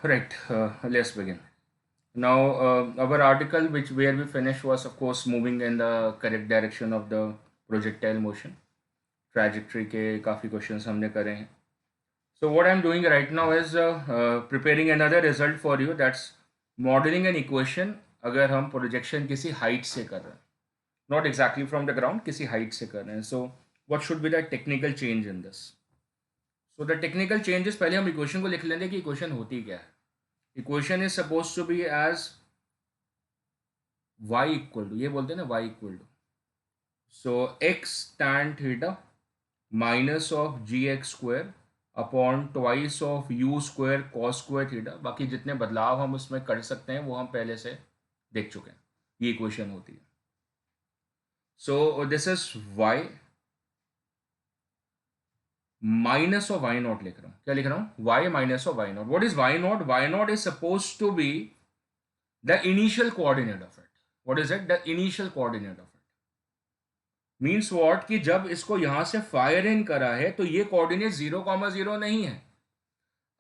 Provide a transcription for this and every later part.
Right, let's begin. Now, our article, which where we finished, was of course moving in the correct direction of the projectile motion. Trajectory के काफ़ी questions हमने करे हैं. So what I'm doing right now is preparing another result for you. That's modeling an equation. अगर हम projection किसी height से कर रहे हैं, not exactly from the ground, किसी height से कर रहे हैं. So what should be the technical change in this? So the technical change is पहले हम equation को लिख लेंगे कि equation होती क्या है. Equation is supposed to be as y equal to, ये बोलते हैं ना y equal to, so x tan theta minus of gx square upon twice of U square cos square theta. बाकी जितने बदलाव हम उसमें कर सकते हैं वो हम पहले से देख चुके हैं. ये इक्वेशन होती है. So this is y minus of Y naught लिख रहा हूँ. क्या लिख रहा हूँ? y minus of Y naught. What is Y naught? Y naught is suppose to be the initial coordinate of it. What is it? The initial coordinate of it means what कि जब इसको यहां से फायर इन करा है तो ये coordinate 0,0 नहीं है.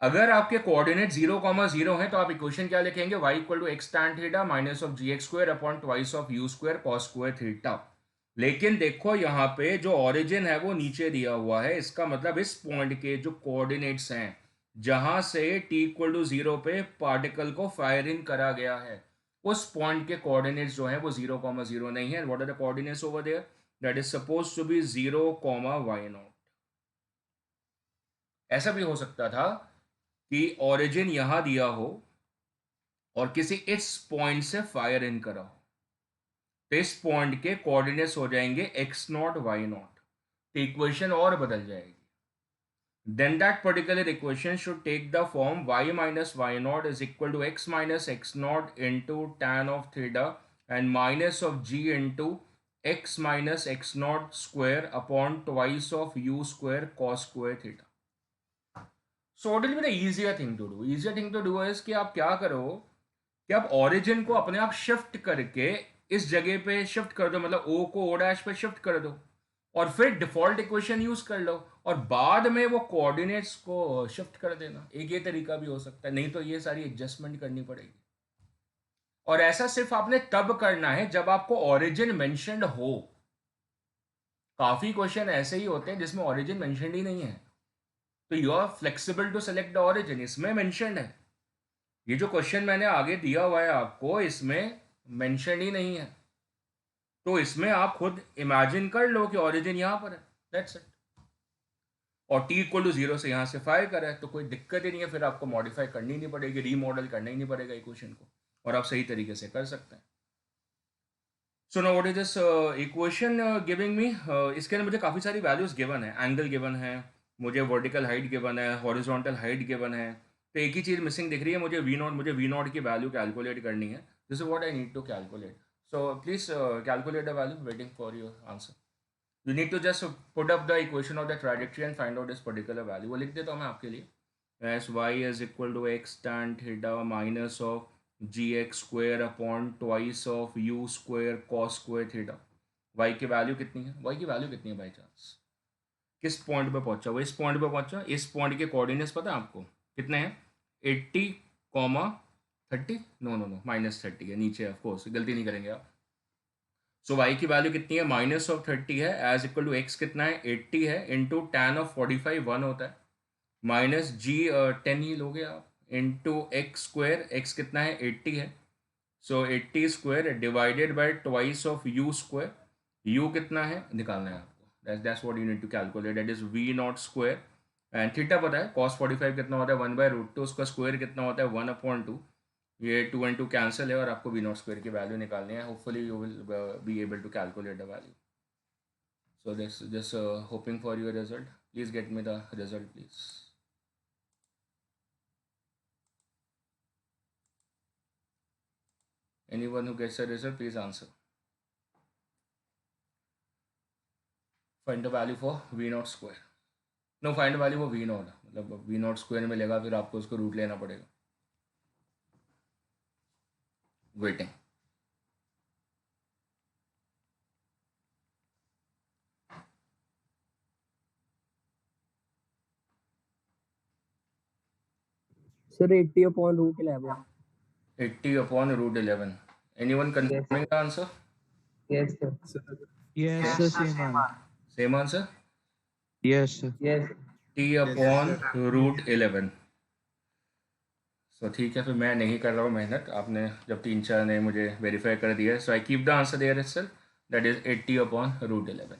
अगर आपके कोऑर्डिनेट 0,0 है तो आप इक्वेशन क्या लिखेंगे? y equal to X tan theta minus of G x square upon twice of U square cos square theta. लेकिन देखो यहाँ पे जो ऑरिजिन है वो नीचे दिया हुआ है. इसका मतलब इस पॉइंट के जो कोऑर्डिनेट्स हैं जहां से t इक्वल टू 0 पे पार्टिकल को फायर इन करा गया है, उस पॉइंट के कोऑर्डिनेट्स जो हैं वो 0,0 नहीं है. What are the coordinates over there? That is suppose to be 0,y0. ऐसा भी हो सकता था कि ओरिजिन यहां दिया हो और किसी इस पॉइंट से फायर इन करा हो, तो इस पॉइंट के कोऑर्डिनेट्स हो जाएंगे x नॉट y नॉट. तो इक्वेशन और बदल जाएगी. Then that particular equation should take the form y minus Y naught is equal to X minus X naught into tan of theta and minus of g into X minus X naught square upon twice of U square cos square theta. So what will be the easier thing to do? Easier thing to do is कि आप क्या करो कि आप origin को अपने आप shift करके इस जगह पे शिफ्ट कर दो, मतलब ओ को ओ डैश पे शिफ्ट कर दो और फिर डिफॉल्ट इक्वेशन यूज कर लो और बाद में वो कोऑर्डिनेट्स को शिफ्ट कर देना. एक ये तरीका भी हो सकता है. नहीं तो ये सारी एडजस्टमेंट करनी पड़ेगी. और ऐसा सिर्फ आपने तब करना है जब आपको ओरिजिन मेंशन्ड हो. काफी क्वेश्चन ऐसे ही होते हैं जिसमें ओरिजिन मेंशन्ड ही नहीं है, तो you are flexible to select the origin. इसमें मेंशन्ड है. ये जो क्वेश्चन मैंने आगे दिया हुआ है आपको, इसमें मेंशन ही नहीं है, तो इसमें आप खुद इमेजिन कर लो कि ओरिजिन यहां पर है. That's it. और t इक्वल टू 0 से यहां से फायर करा है तो कोई दिक्कत ही नहीं है. फिर आपको मॉडिफाई करनी नहीं पड़ेगी, रीमॉडल करना ही नहीं पड़ेगा इक्वेशन को, और आप सही तरीके से कर सकते हैं. So now what is this equation giving me? इसके अंदर मुझे काफ़ी सारी वैल्यूज गिवन है. एंगल गिवन है, मुझे वर्टिकल हाइट गिवन है, हॉरिजॉन्टल हाइट गिवन है. तो एक ही चीज़ मिसिंग दिख रही है मुझे, वी नॉट की वैल्यू कैलकुलेट करनी है. This is what I need to calculate. So please calculate the value. Waiting for your answer. You need to just put up the equation of the trajectory and find out this particular value. वो लिख देता हूँ मैं आपके लिए. As Y is equal to X tan theta minus of G X square upon twice of U square cos square theta. Y की value कितनी है? वाई की वैल्यू कितनी है बाई चांस? किस पॉइंट पे पहुंचा? वो इस पॉइंट पे पहुंचा. इस पॉइंट के कोऑर्डिनेट्स पता है आपको कितने हैं? 80,30. नो नो नो, -30 है नीचे. ऑफ कोर्स गलती नहीं करेंगे आप. सो वाई की वैल्यू कितनी है? -30 है. एज इक्वल टू एक्स कितना है? 80 है. इंटू टैन ऑफ 45 1 होता है. माइनस जी 10 ही लोगे आप. Into x square. एक्स कितना है? 80 है. So 80 square divided by twice of U square. U कितना है निकालना है आपको. That's what you need to calculate. That is V naught square. And theta पता है कॉस 45 कितना होता है? 1/√2. उसका स्क्वायर कितना होता है? 1/2. ये 2 and 2 कैंसिल है और आपको वी नॉट स्क्वायर की वैल्यू निकालनी है. Hopefully you will be able to calculate the value. So this just hoping for your result. Please get me the result please. Anyone who gets a result, please answer. Find the value for v naught square. No, find the value for v naught. मतलब v naught square मिलेगा, फिर आपको उसको root लेना पड़ेगा. Waiting. Sir, 80 upon root 11. 80 upon root 11. Anyone confirming the answer? Yes, sir. Yes, sir, same answer. Same answer? Yes, sir. Yes. T upon root 11. सो ठीक है, फिर मैं नहीं कर रहा हूँ मेहनत, आपने जब 3-4 ने मुझे वेरीफाई कर दिया, so I keep the answer there itself, that is 80 upon root 11.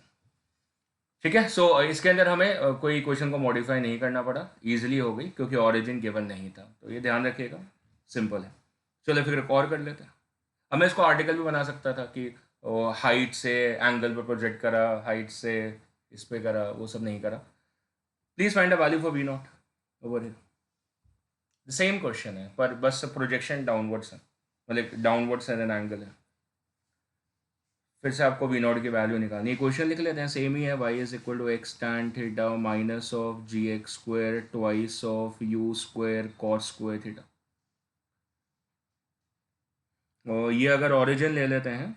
ठीक है. सो इसके अंदर हमें कोई क्वेश्चन को मॉडिफाई नहीं करना पड़ा, ईजिली हो गई क्योंकि ऑरिजिन गिवन नहीं था, तो ये ध्यान रखिएगा, सिंपल है. चलो फिर एक और कर लेते हैं. अब मैं इसको आर्टिकल भी बना सकता था कि हाइट से एंगल पर प्रोजेक्ट करा, हाइट से इस पे करा, वो सब नहीं करा. Please find a value for V naught over here. Same question है पर बस प्रोजेक्शन डाउनवर्ड्स है, मतलब डाउनवर्ड्स एन एंगल है. फिर से आपको वी नॉट की वैल्यू निकालनी है. क्वेश्चन लिख लेते हैं, सेम ही है. Y is equal to X tan theta minus of G x square twice of U square cos square theta. और ये अगर ओरिजिन ले लेते हैं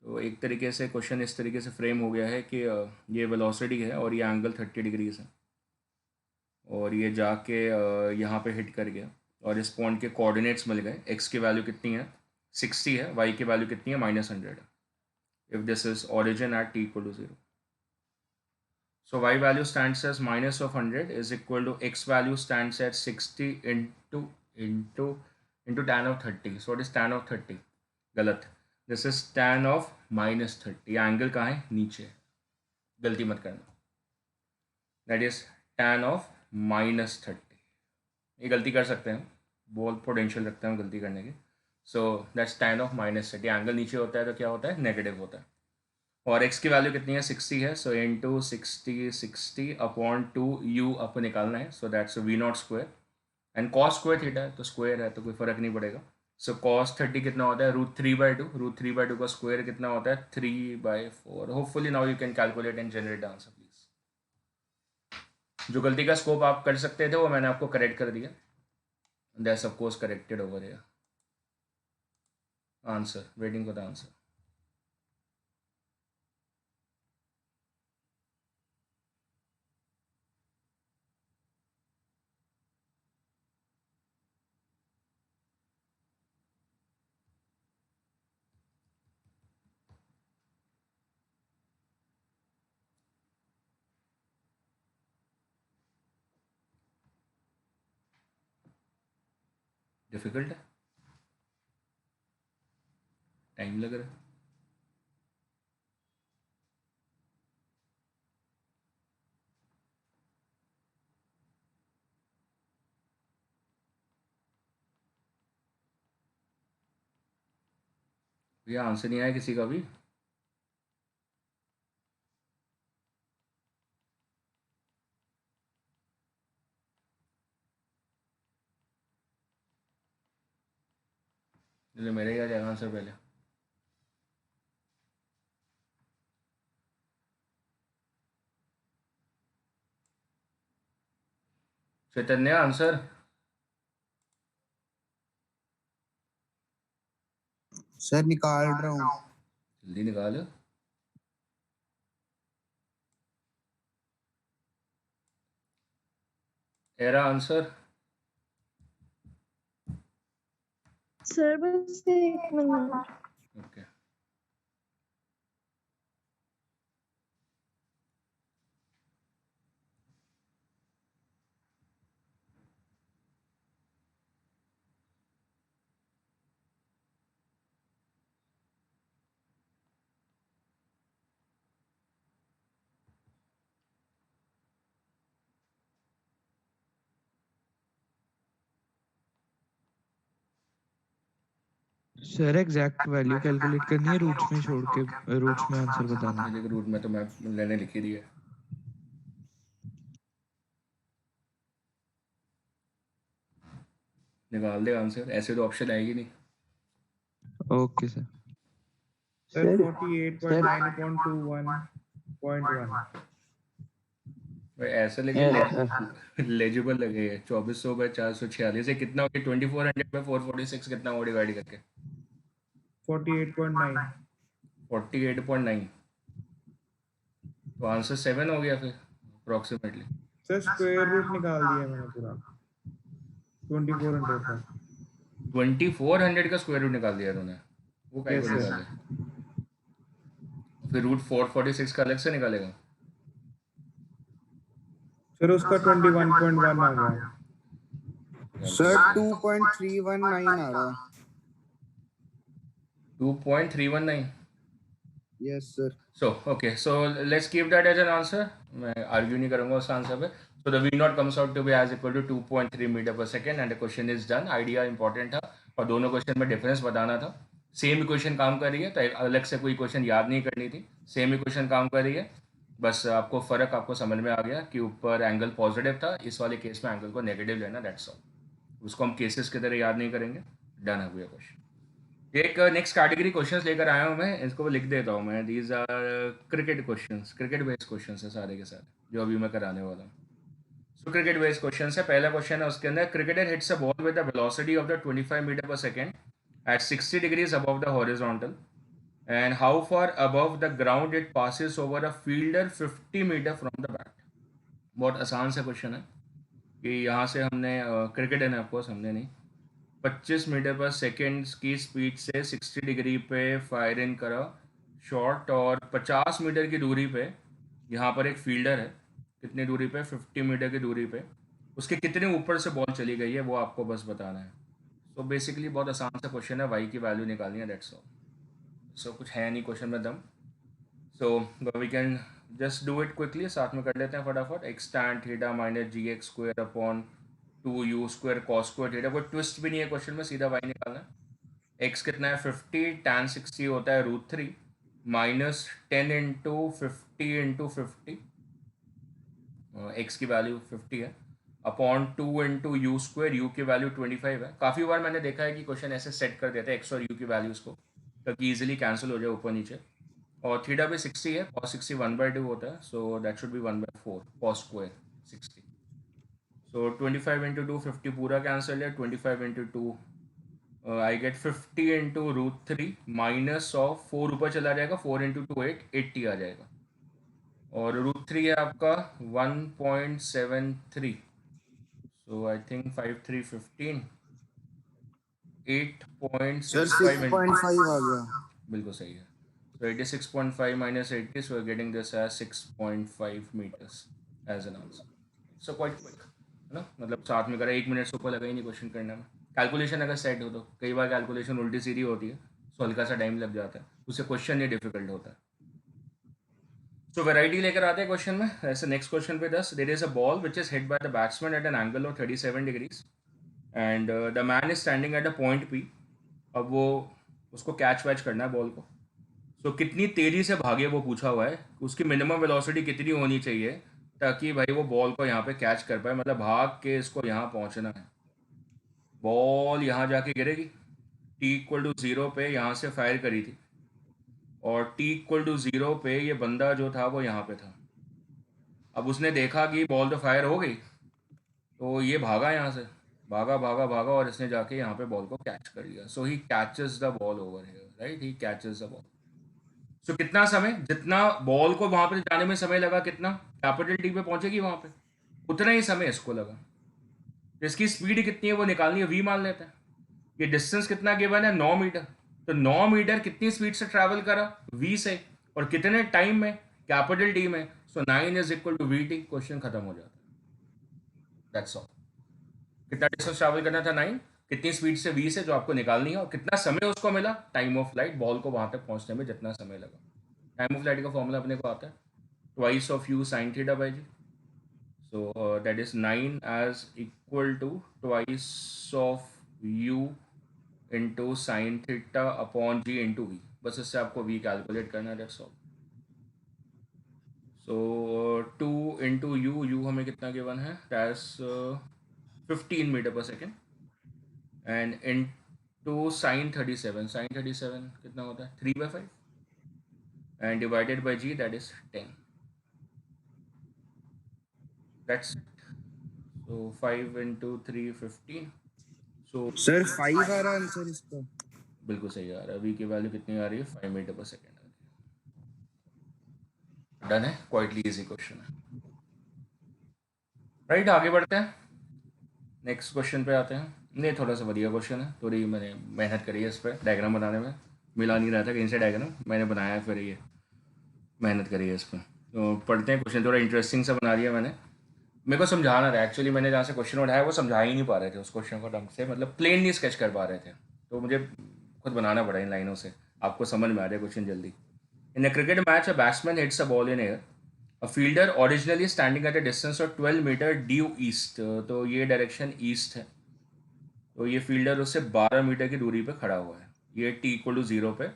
तो एक तरीके से क्वेश्चन इस तरीके से फ्रेम हो गया है कि ये वेलोसिटी है और ये एंगल 30 डिग्रीज है और ये जाके यहाँ पे हिट कर गया और इस पॉइंट के कोऑर्डिनेट्स मिल गए. एक्स की वैल्यू कितनी है, 60 है. वाई की वैल्यू कितनी है, -100 है. If this is origin at t equal to 0. So y value stands as minus of 100 is equal to x value stands at 60 into tan of 30. So what is tan of 30? गलत. This is tan of -30. Angle कहाँ है, नीचे, गलती मत करना. That is tan of -30. ये गलती कर सकते हैं, बहुत पोटेंशियल रखते हैं गलती करने की. So that's tan of -30. Angle नीचे होता है तो क्या होता है, नेगेटिव होता है. और x की वैल्यू कितनी है, 60 है. सो इंटू 60 अपॉन 2 u आपको निकालना है. So that's V naught square and cos square theta है तो स्क्वायर है तो कोई फर्क नहीं पड़ेगा. सो कॉस 30 कितना होता है, √3/2. √3/2 का स्क्वायर कितना होता है, 3/4. Hopefully now you can calculate and generate the answer please. जो गलती का स्कोप आप कर सकते थे वो मैंने आपको करेक्ट कर दिया. That's of course corrected over here. Answer, waiting for the answer. Difficult है, टाइम लग रहा है. भैया आंसर नहीं आया किसी का भी. चलिए मेरे ही आ जाएगा आंसर पहले. चैतन्य आंसर. सर निकाल रहा हूँ. जल्दी निकाल. Era answer. सर बस 1 minute. Okay. Sir exact value calculate करनी है, रूट्स में छोड़ के रूट्स में आंसर बताना है. देखो रूट में तो मैं लेने लिखी दी है. निकाल दे आंसर, ऐसे तो ऑप्शन आएगी नहीं. Okay sir. Sir, 48.9 upon 21.1. भाई ऐसे लेकिन लेजिबल लगे. 2400/446 ये कितना हो गया, 2400/446 कितना हो डिवाइड करके, 48.9. 48.9. तो आंसर 7 हो गया फिर अप्रोक्सीमेटली. सर स्क्वायर रूट निकाल दिया मैंने पूरा. 2400 था। 2400 का स्क्वायर रूट निकाल दिया तूने, वो क्या Yes, sir. निकाले? फिर रूट 446 का अलग से निकालेगा? सर उसका 21.1 आ गया। सर 2.319 आ रहा है। 2.319? Yes sir. So okay, so let's keep that as an answer. मैं argue नहीं करूँगा उस आंसर पे. So the V naught comes out to be as equal to 2.3 metre पर second and the question is done. Idea important था और दोनों question में डिफरेंस बताना था. सेम इक्वेशन काम कर रही है, तो अलग से कोई क्वेश्चन याद नहीं करनी थी. सेम इक्वेशन काम कर रही है, बस आपको फ़र्क आपको समझ में आ गया कि ऊपर एंगल पॉजिटिव था, इस वाले केस में एंगल को नेगेटिव लेना, दैट्स ऑल. उसको हम केसेस की तरह याद नहीं करेंगे. डन हो गया क्वेश्चन. एक नेक्स्ट कैटेगरी क्वेश्चंस लेकर आया हूँ मैं, इसको लिख देता हूँ मैं. These are cricket questions, cricket based questions है सारे के सारे जो अभी मैं कराने वाला हूँ. सो क्रिकेट बेस्ड क्वेश्चंस है. पहला क्वेश्चन है उसके अंदर, cricketer hits a ball with the velocity of the 25 metre पर second at 60 degrees above the horizontal and how far above the ground it passes over a fielder 50 metre from the bat. बहुत आसान सा question है कि यहाँ से हमने cricket है ना, ऑफकोर्स हमने नहीं, 25 मीटर पर सेकेंड की स्पीड से 60 डिग्री पे फायर इन करा शॉट, और 50 मीटर की दूरी पे यहाँ पर एक फील्डर है. कितनी दूरी पे? 50 मीटर की दूरी पे. उसके कितने ऊपर से बॉल चली गई है वो आपको बस बताना है. तो बेसिकली बहुत आसान सा क्वेश्चन है, वाई की वैल्यू निकालनी है, दैट्स ऑल. सो कुछ है नहीं क्वेश्चन में दम. So we can just do it quickly, साथ में कर लेते हैं फटाफट. X tan theta minus g x square upon 2u square cos square theta. कोई ट्विस्ट भी नहीं है क्वेश्चन में, सीधा वाई निकालना है. एक्स कितना है? 50. टैन 60 होता है √3 माइनस 10 इंटू 50 इंटू 50, एक्स की वैल्यू 50 है, upon 2 into you square, you की वैल्यू 25 है. काफ़ी बार मैंने देखा है कि क्वेश्चन ऐसे सेट कर देते हैं एक्स और यू की वैल्यूज़ को, ताकि ईजिली कैंसिल हो जाए ऊपर नीचे. और थीटा भी 60 है, कॉस 60 1/2 होता है, so that should B 1/4 cos square 60. So 25 into 2 50 पूरा कैंसिल है. 25 into 2 I get 50 into √3 minus of 4 ऊपर चला जाएगा, 4 इंटू 2 8, 80 आ जाएगा. और √3 है आपका 1.73, सो आई थिंक 5 3 15 सर 8.65. 6.5 आ गया. बिल्कुल सही है. So 86.5 minus 80, so we're getting this as 6.5 meters as an answer. So quite quick, है ना? मतलब साथ में करा, 1 मिनट से ऊपर लगा ही नहीं क्वेश्चन करने में. कैलकुलेशन अगर सेट हो तो, कई बार कैलकुलेशन उल्टी सीधी होती है, सो हल्का सा टाइम लग जाता है, उससे क्वेश्चन नहीं डिफिकल्ट होता है. सो वेराइटी लेकर आते हैं क्वेश्चन में. ऐसे नेक्स्ट क्वेश्चन पे 10, there is a ball which is hit by the batsman at an angle of 37 degrees and the man is standing at a point P. अब वो उसको कैच वैच करना है बॉल को. तो कितनी तेज़ी से भागे वो पूछा हुआ है, उसकी मिनिमम वेलोसिटी कितनी होनी चाहिए ताकि भाई वो बॉल को यहाँ पे कैच कर पाए, मतलब भाग के इसको यहाँ पहुँचना है. बॉल यहाँ जाके गिरेगी, t=0 पे यहाँ से फायर करी थी, और t=0 पे ये बंदा जो था वो यहाँ पे था. अब उसने देखा कि बॉल तो फायर हो गई, तो ये भागा यहाँ से, भागा भागा भागा, और इसने जाके यहाँ पे बॉल को कैच कर लिया. So he catches the ball over here, right, he catches the ball. So कितना समय, जितना बॉल को वहां पे जाने में समय लगा, कितना कैपिटल टी पे पहुंचेगी वहां पे, उतना ही समय इसको लगा. इसकी स्पीड कितनी है वो निकालनी है, वी मान लेते हैं. ये डिस्टेंस कितना गिवन है? 9 मीटर. तो 9 मीटर कितनी स्पीड से ट्रैवल करा? वी से, और कितने टाइम में? कैपिटल टी में. So 9 is equal to V T. Question खत्म हो जाता है, दैट्स ऑल. कितना डिस्टेंस ट्रैवल करना था? 9. कितनी स्पीड से? वी से, जो आपको निकालनी है, और कितना समय उसको मिला? टाइम ऑफ लाइट, बॉल को वहां तक पहुंचने में जितना समय लगा. टाइम ऑफ लाइट का फॉर्मूला अपने को आता है, twice of u sin theta by g. So that is 9 as equal to twice of u into sin theta upon g into v. बस इससे आपको v कैलकुलेट करना है, that's all. So 2 into u हमें कितना गिवन है? That's 15 metre पर second, and into sin 37. sin 37 कितना होता है? 3/5, and divided by g, that is 10. That's it. So 5 into 3 15. So sir 5 आ रहा है आंसर इसका. बिल्कुल सही आ रहा है. v की वैल्यू कितनी आ रही है? 5 मीटर पर सेकेंड आ रही है. डन है, क्वाइटली इजी क्वेश्चन है, राइट. आगे बढ़ते हैं. नेक्स्ट क्वेश्चन पे आते हैं। नहीं, थोड़ा सा बढ़िया क्वेश्चन है, थोड़ी मैंने मेहनत करी है इस पर, डायग्राम बनाने में मिला नहीं रहा था कहीं से डायग्राम, मैंने बनाया है, फिर ये मेहनत करी है इस पर। तो पढ़ते हैं क्वेश्चन, थोड़ा इंटरेस्टिंग सा बना दिया मैंने। मेरे को समझाना था एक्चुअली, मैंने जहाँ से क्वेश्चन उठाया वो समझा ही नहीं पा रहे थे उस क्वेश्चन को ढंग से, मतलब प्लेन नहीं स्केच कर पा रहे थे, तो मुझे खुद बनाना पड़ा इन लाइनों से, आपको समझ में आ जाए क्वेश्चन जल्दी। In a cricket match a batsman hits a ball in air, a fielder originally standing at a distance of 12 metre due east, तो ये डायरेक्शन ईस्ट है, तो ये फील्डर उससे 12 मीटर की दूरी पे खड़ा हुआ है, ये t=0 पे,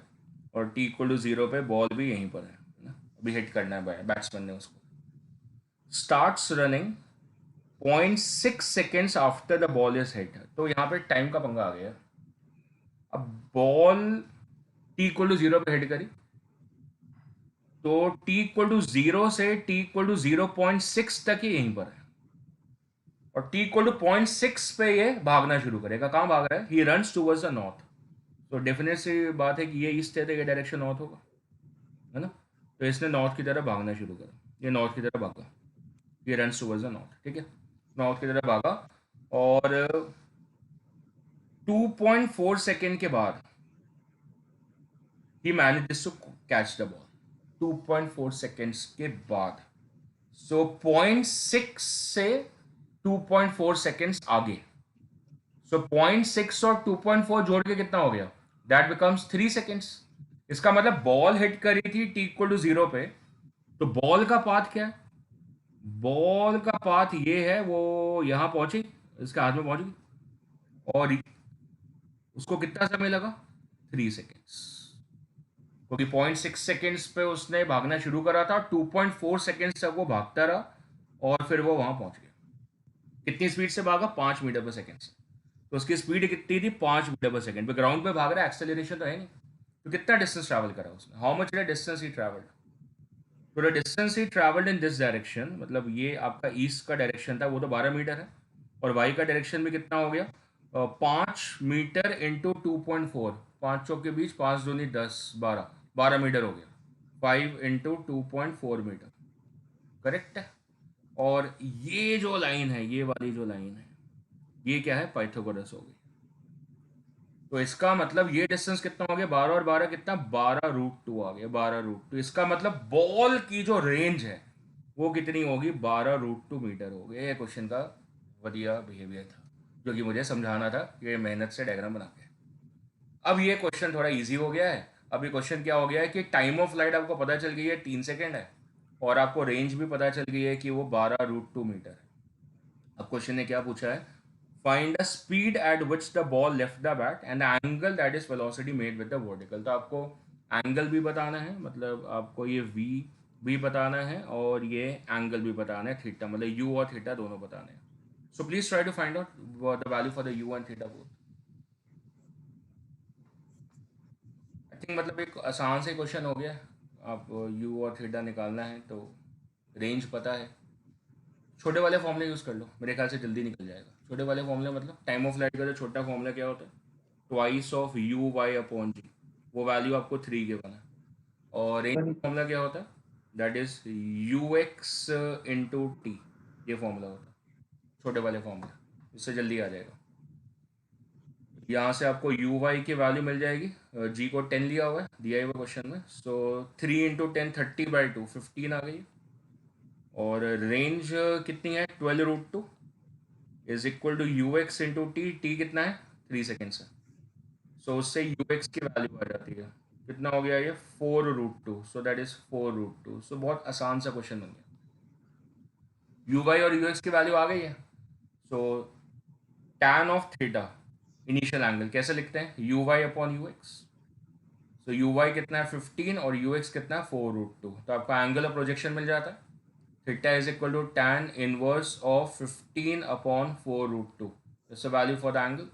और t=0 पे बॉल भी यहीं पर है ना, अभी हिट करना है बैट्समैन ने उसको। Starts running 0.6 seconds after the ball is hit, तो यहाँ पे टाइम का पंगा आ गया। अब बॉल t=0 पे हिट करी, तो t=0 से t=0.6 तक ही यहीं पर है, और t=0.6 पे ये भागना शुरू करेगा। कहाँ भाग रहा है? He runs towards the north, तो डेफिनेट सी बात है कि ये ईस्ट है तो ये डायरेक्शन नॉर्थ होगा, है ना। तो इसने नॉर्थ की तरफ भागना शुरू करा, ये नॉर्थ की तरफ भागा, ये रन्स टूवर्ड्स द नॉर्थ, ठीक है, नॉर्थ की तरफ भागा, और 2.4 सेकेंड के बाद ही manages to catch the ball, 2.4 seconds के बाद, सो 0.6 से 2.4 सेकेंड्स आगे, सो 0.6 और 2.4 जोड़ के कितना हो गया? That becomes 3 seconds. इसका मतलब बॉल हिट करी थी t=0 पे, तो बॉल का पाथ क्या है? बॉल का पाथ ये है, वो यहां पहुंची, इसके हाथ में पहुंच गई, और उसको कितना समय लगा? 3 सेकेंड्स, क्योंकि 0.6 सेकेंड्स पे उसने भागना शुरू करा था, 2.4 सेकेंड्स तक वो भागता रहा, और फिर वो वहां पहुंच गया। कितनी स्पीड से भागा? 5 मीटर पर सेकेंड से, तो उसकी स्पीड कितनी थी? 5 मीटर पर सेकेंड पे ग्राउंड पे भाग रहा है, एक्सेलरेशन तो है नहीं, तो कितना डिस्टेंस ट्रैवल करा उसने? How much the distance he travelled? तो the distance he travelled in this direction, मतलब ये आपका ईस्ट का डायरेक्शन था, वो तो 12 मीटर है, और वाई का डायरेक्शन भी कितना हो गया? 5 मीटर इंटू 2.4, 5 चौक के बीच 5 दूनी 10, 12 मीटर हो गया, 5 इंटू 2.4 मीटर, करेक्ट है। और ये जो लाइन है, ये वाली जो लाइन है, ये क्या है? पाइथागोरस हो गई। तो इसका मतलब ये डिस्टेंस कितना हो गया? 12 और 12 कितना? 12√2 आ गया, 12√2। इसका मतलब बॉल की जो रेंज है वो कितनी होगी? 12√2 मीटर हो गया। ये क्वेश्चन का बढ़िया बिहेवियर था, जो कि मुझे समझाना था, ये मेहनत से डायग्राम बना के। अब ये क्वेश्चन थोड़ा इजी हो गया है। अब ये क्वेश्चन क्या हो गया है कि टाइम ऑफ फ्लाइट आपको पता चल गई है 3 सेकेंड है, और आपको रेंज भी पता चल गई है कि वो 12√2 मीटर है। अब क्वेश्चन ने क्या पूछा है? Find the speed at which the ball left the bat and angle that is velocity made with the vertical. तो आपको एंगल भी बताना है, मतलब आपको ये v भी बताना है, और ये एंगल भी बताना है, थीटा, मतलब u और थीटा दोनों बताने हैं। So please try to find out the value for the u and theta both. I think मतलब एक आसान से क्वेश्चन हो गया। आप u और थीटा निकालना है तो रेंज पता है, छोटे वाले फॉर्मूले यूज़ कर लो, मेरे ख्याल से जल्दी निकल जाएगा। छोटे वाले फॉर्मूले मतलब टाइम ऑफ लाइट का जो छोटा फॉर्मूला क्या होता है? Twice of you Y upon g, वो वैल्यू आपको 3 गिवन है। और रेंज का फॉर्मूला क्या होता है? That is you X into T, ये फॉर्मूला होता है छोटे वाले फॉर्मूला, इससे जल्दी आ जाएगा। यहाँ से आपको यू वाई की वैल्यू मिल जाएगी, जी को 10 लिया हुआ है दिया हुआ क्वेश्चन में, सो 3 इंटू 10 30/2 15 आ गई, और रेंज कितनी है? 12√2 is equal to you X into T, T कितना है? 3 सेकेंड्स है, सो उससे यू एक्स की वैल्यू आ जाती है, कितना हो गया ये? 4√2, सो दैट इज 4√2। सो बहुत आसान सा क्वेश्चन बन गया, यू वाई और यू एक्स की वैल्यू आ गई है। So tan of theta initial angle कैसे लिखते हैं? U Y upon U x, so you Y कितना है? 15, और यू एक्स कितना है? 4√2, तो आपका एंगल ऑफ प्रोजेक्शन मिल जाता है, theta is equal to tan inverse of 15 upon 4√2, that's the value for the angle.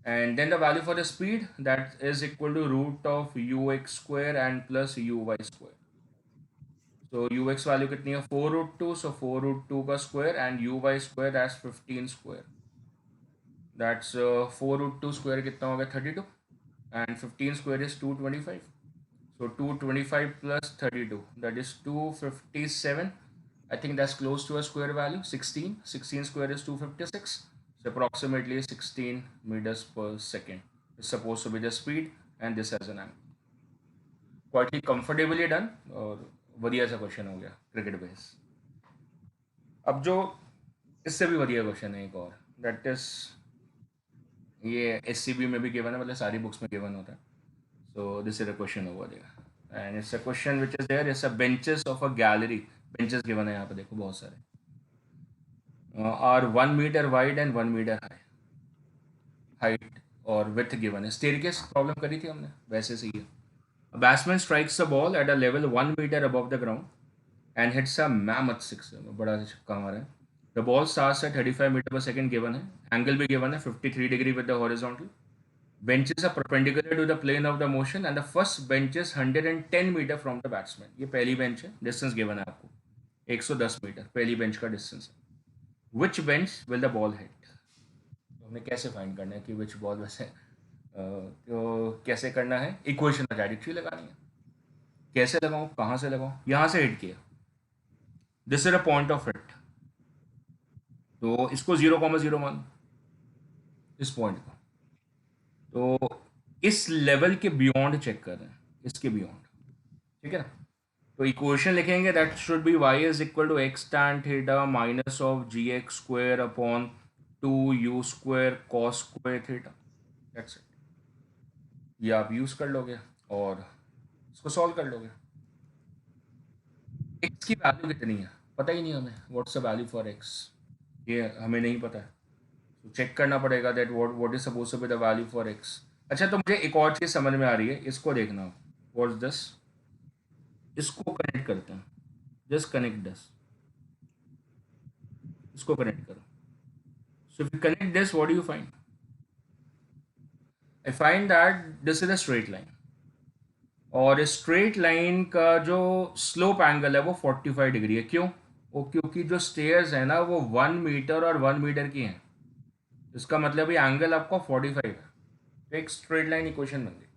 And then the value for the speed, that is equal to root of ux square and plus uy square. So ux value कितनी है? 4√2, so 4√2 का square and uy square that's 15 square. That's 4√2 square कितना हो गया? 32, and 15 square is 225. So 225 plus 32, that is 257. I think that's close to a square value. 16 square is 256. So approximately 16 meters per second is supposed to be the speed and this has an angle. Quietly comfortably done और बढ़िया सा question हो गया cricket base. अब जो इससे भी बढ़िया क्वेश्चन है एक और, दैट इज ये SCB में भी गिवन है, मतलब सारी बुक्स में गिवन होता है। So this is a question over there and it's a question which is there, it's a benches of a gallery. Benches given है यहाँ पे, देखो बहुत सारे are 1 metre wide and 1 metre height और विथ गिवन है। स्टेयरकेस प्रॉब्लम करी थी हमने, वैसे से ही है। A batsman strikes the ball at a level 1 meter above the ground and hits a mammoth six. बड़ा छक्का मारा है। The ball starts at 35 meter per second given है, angle भी given है 53 degree with the horizontal. Benches are perpendicular to the plane of the motion and the first bench is 110 meter from the batsman. ये पहली bench है, distance given है आपको 110 metre पहली bench का distance है। Which bench will the ball hit? तो हमें कैसे find करना है कि which ball वैसे तो कैसे करना है? इक्वेशन डायरेक्टली लगानी है। कैसे लगाऊं, कहाँ से लगाऊं? यहाँ से हिट किया, this is a point of hit, तो इसको 0,0 मान, इस पॉइंट को, तो इस लेवल के बियॉन्ड चेक कर रहे हैं, इसके बियॉन्ड, ठीक है ना। तो इक्वेशन लिखेंगे that should be y is equal to x tan theta minus of gx square upon 2u square cos square theta, that's it. ये आप यूज कर लोगे और इसको सॉल्व कर लोगे। x की वैल्यू कितनी है पता ही नहीं हमें, what's the value for x, ये हमें नहीं पता है, तो चेक करना पड़ेगा that what is suppose to be the value for x। अच्छा, तो मुझे एक और चीज समझ में आ रही है, इसको देखना, व्हाट्स दिस, इसको कनेक्ट करते हैं, जस्ट कनेक्ट दिस, इसको कनेक्ट करो। So if you connect this, what do you find? I find that this is a straight line, और स्ट्रेट लाइन का जो स्लोप एंगल है वो 45 डिग्री है। क्यों? वो क्योंकि जो स्टेयर्स है ना वो 1 मीटर और 1 मीटर की हैं, इसका मतलब ये एंगल आपका 45 है, तो एक स्ट्रेट लाइन इक्वेशन बन गई।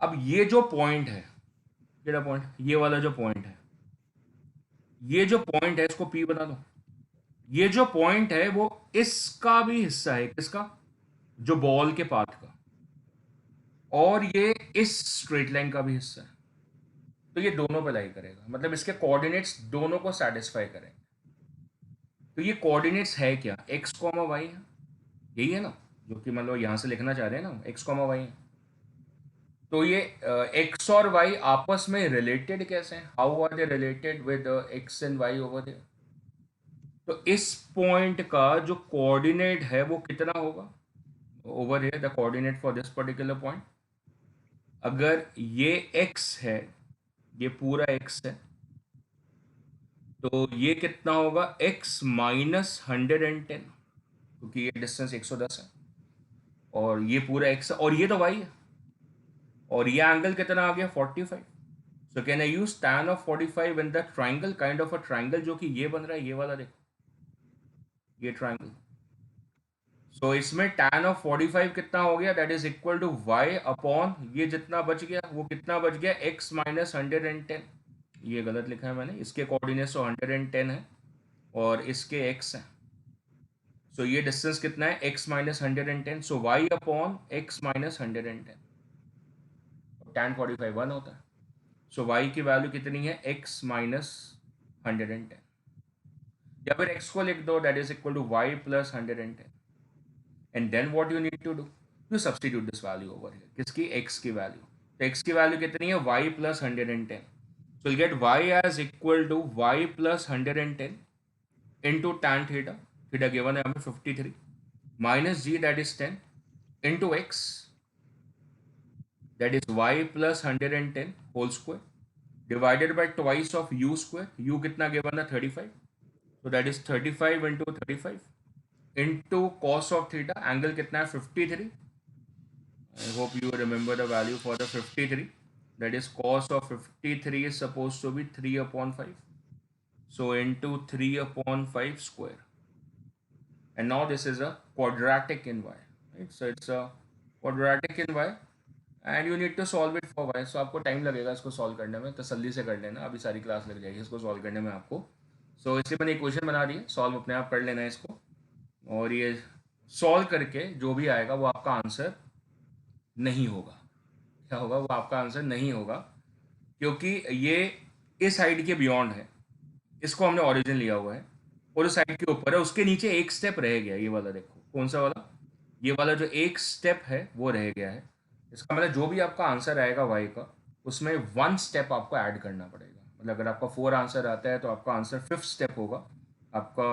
अब ये जो पॉइंट है, केड़ा पॉइंट, ये वाला जो पॉइंट है, ये जो पॉइंट है इसको P बना दो। ये जो पॉइंट है वो इसका भी हिस्सा है, किसका? जो बॉल के पाथ का, और ये इस स्ट्रेट लाइन का भी हिस्सा है, तो ये दोनों पे लाई करेगा, मतलब इसके कोऑर्डिनेट्स दोनों को सेटिस्फाई करेंगे। तो ये कोऑर्डिनेट्स है क्या? x, y है, यही है ना, जो कि मतलब यहाँ से लिखना चाह रहे हैं ना, x, y है। तो ये x और y आपस में रिलेटेड कैसे हैं? How are they related with x and y over there? तो इस पॉइंट का जो कोऑर्डिनेट है वो कितना होगा over here, the coordinate for this particular point? अगर ये x है, ये पूरा x है, तो ये कितना होगा? x माइनस 110, क्योंकि ये डिस्टेंस 110 है, और ये पूरा x है, और ये तो y है, और ये एंगल कितना आ गया? 45। So can I use tan of 45 in the triangle, kind of a triangle जो कि ये बन रहा है, ये वाला देखो, ये ट्राइंगल। सो इसमें tan ऑफ 45 कितना हो गया? That is equal to y upon ये जितना बच गया, वो कितना बच गया? x minus 110। ये गलत लिखा है मैंने, इसके कोऑर्डिनेट्स तो 110 है और इसके x है, सो ये डिस्टेंस कितना है? x माइनस 110, सो y upon x minus 110, tan 45 1 होता है, सो y की वैल्यू कितनी है? x माइनस 110, या फिर x को लिख दो, that is equal to y plus 110, and then what you need to do, you substitute this value over here, किसकी? x की वैल्यू। तो x की वैल्यू कितनी है? y plus 110, so you'll get y as equal to y plus 110 into tan theta, theta given है हमें 53, minus g that is 10 into x that is y plus 110 whole square divided by twice of u square, u कितना given है? 35, so that is 35 into 35 into cos of theta, angle कितना है? 53, I hope you remember the value for the 53, that is cos of 53 is supposed to be 3 upon 5, so into 3 upon 5 square, and now this is a quadratic in y, right? So it's a quadratic in y and you need to solve it for y, so आपको time लगेगा इसको solve करने में, तसल्ली से कर लेना, अभी सारी क्लास लग जाएगी इसको सॉल्व करने में आपको। सो इसलिए मैंने इक्वेशन बना दी है, सॉल्व अपने आप कर लेना है इसको। और ये सॉल्व करके जो भी आएगा वो आपका आंसर नहीं होगा। क्या होगा? वो आपका आंसर नहीं होगा, क्योंकि ये इस साइड के बियॉन्ड है, इसको हमने ओरिजिन लिया हुआ है, और उस साइड के ऊपर है, उसके नीचे एक स्टेप रह गया, ये वाला देखो, कौन सा वाला? ये वाला जो एक स्टेप है वो रह गया है। इसका मतलब जो भी आपका आंसर आएगा वाई का, उसमें 1 स्टेप आपको ऐड करना पड़ेगा। मतलब अगर आपका 4 आंसर आता है तो आपका आंसर 5th स्टेप होगा, आपका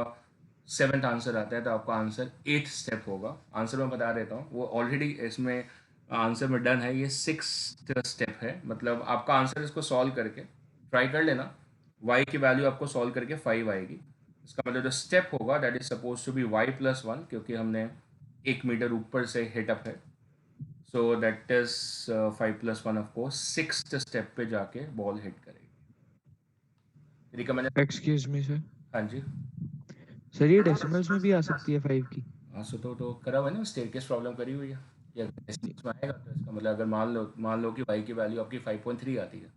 7th आंसर आता है तो आपका आंसर 8th स्टेप होगा। आंसर मैं बता देता हूँ, वो ऑलरेडी इसमें आंसर में डन है, ये 6th स्टेप है। मतलब आपका आंसर इसको सॉल्व करके ट्राई कर लेना, y की वैल्यू आपको सॉल्व करके 5 आएगी। इसका मतलब जो स्टेप होगा that is suppose to be y+1, क्योंकि हमने 1 मीटर ऊपर से हिट अप है, so that is 5+1 of course 6th step पे जाके बॉल हिट करेगी। तरीका मैंने, एक्सक्यूज मी सर, हाँ जी, सर ये डेसिमल्स में भी आ सकती है 5 की? हाँ सो तो करा हुआ है ना, स्टेयरकेस प्रॉब्लम करी हुई है। ये अगर डेसिमल्स में आएगा तो इसका मतलब अगर मान लो कि y की वैल्यू आपकी 5.3 आती है,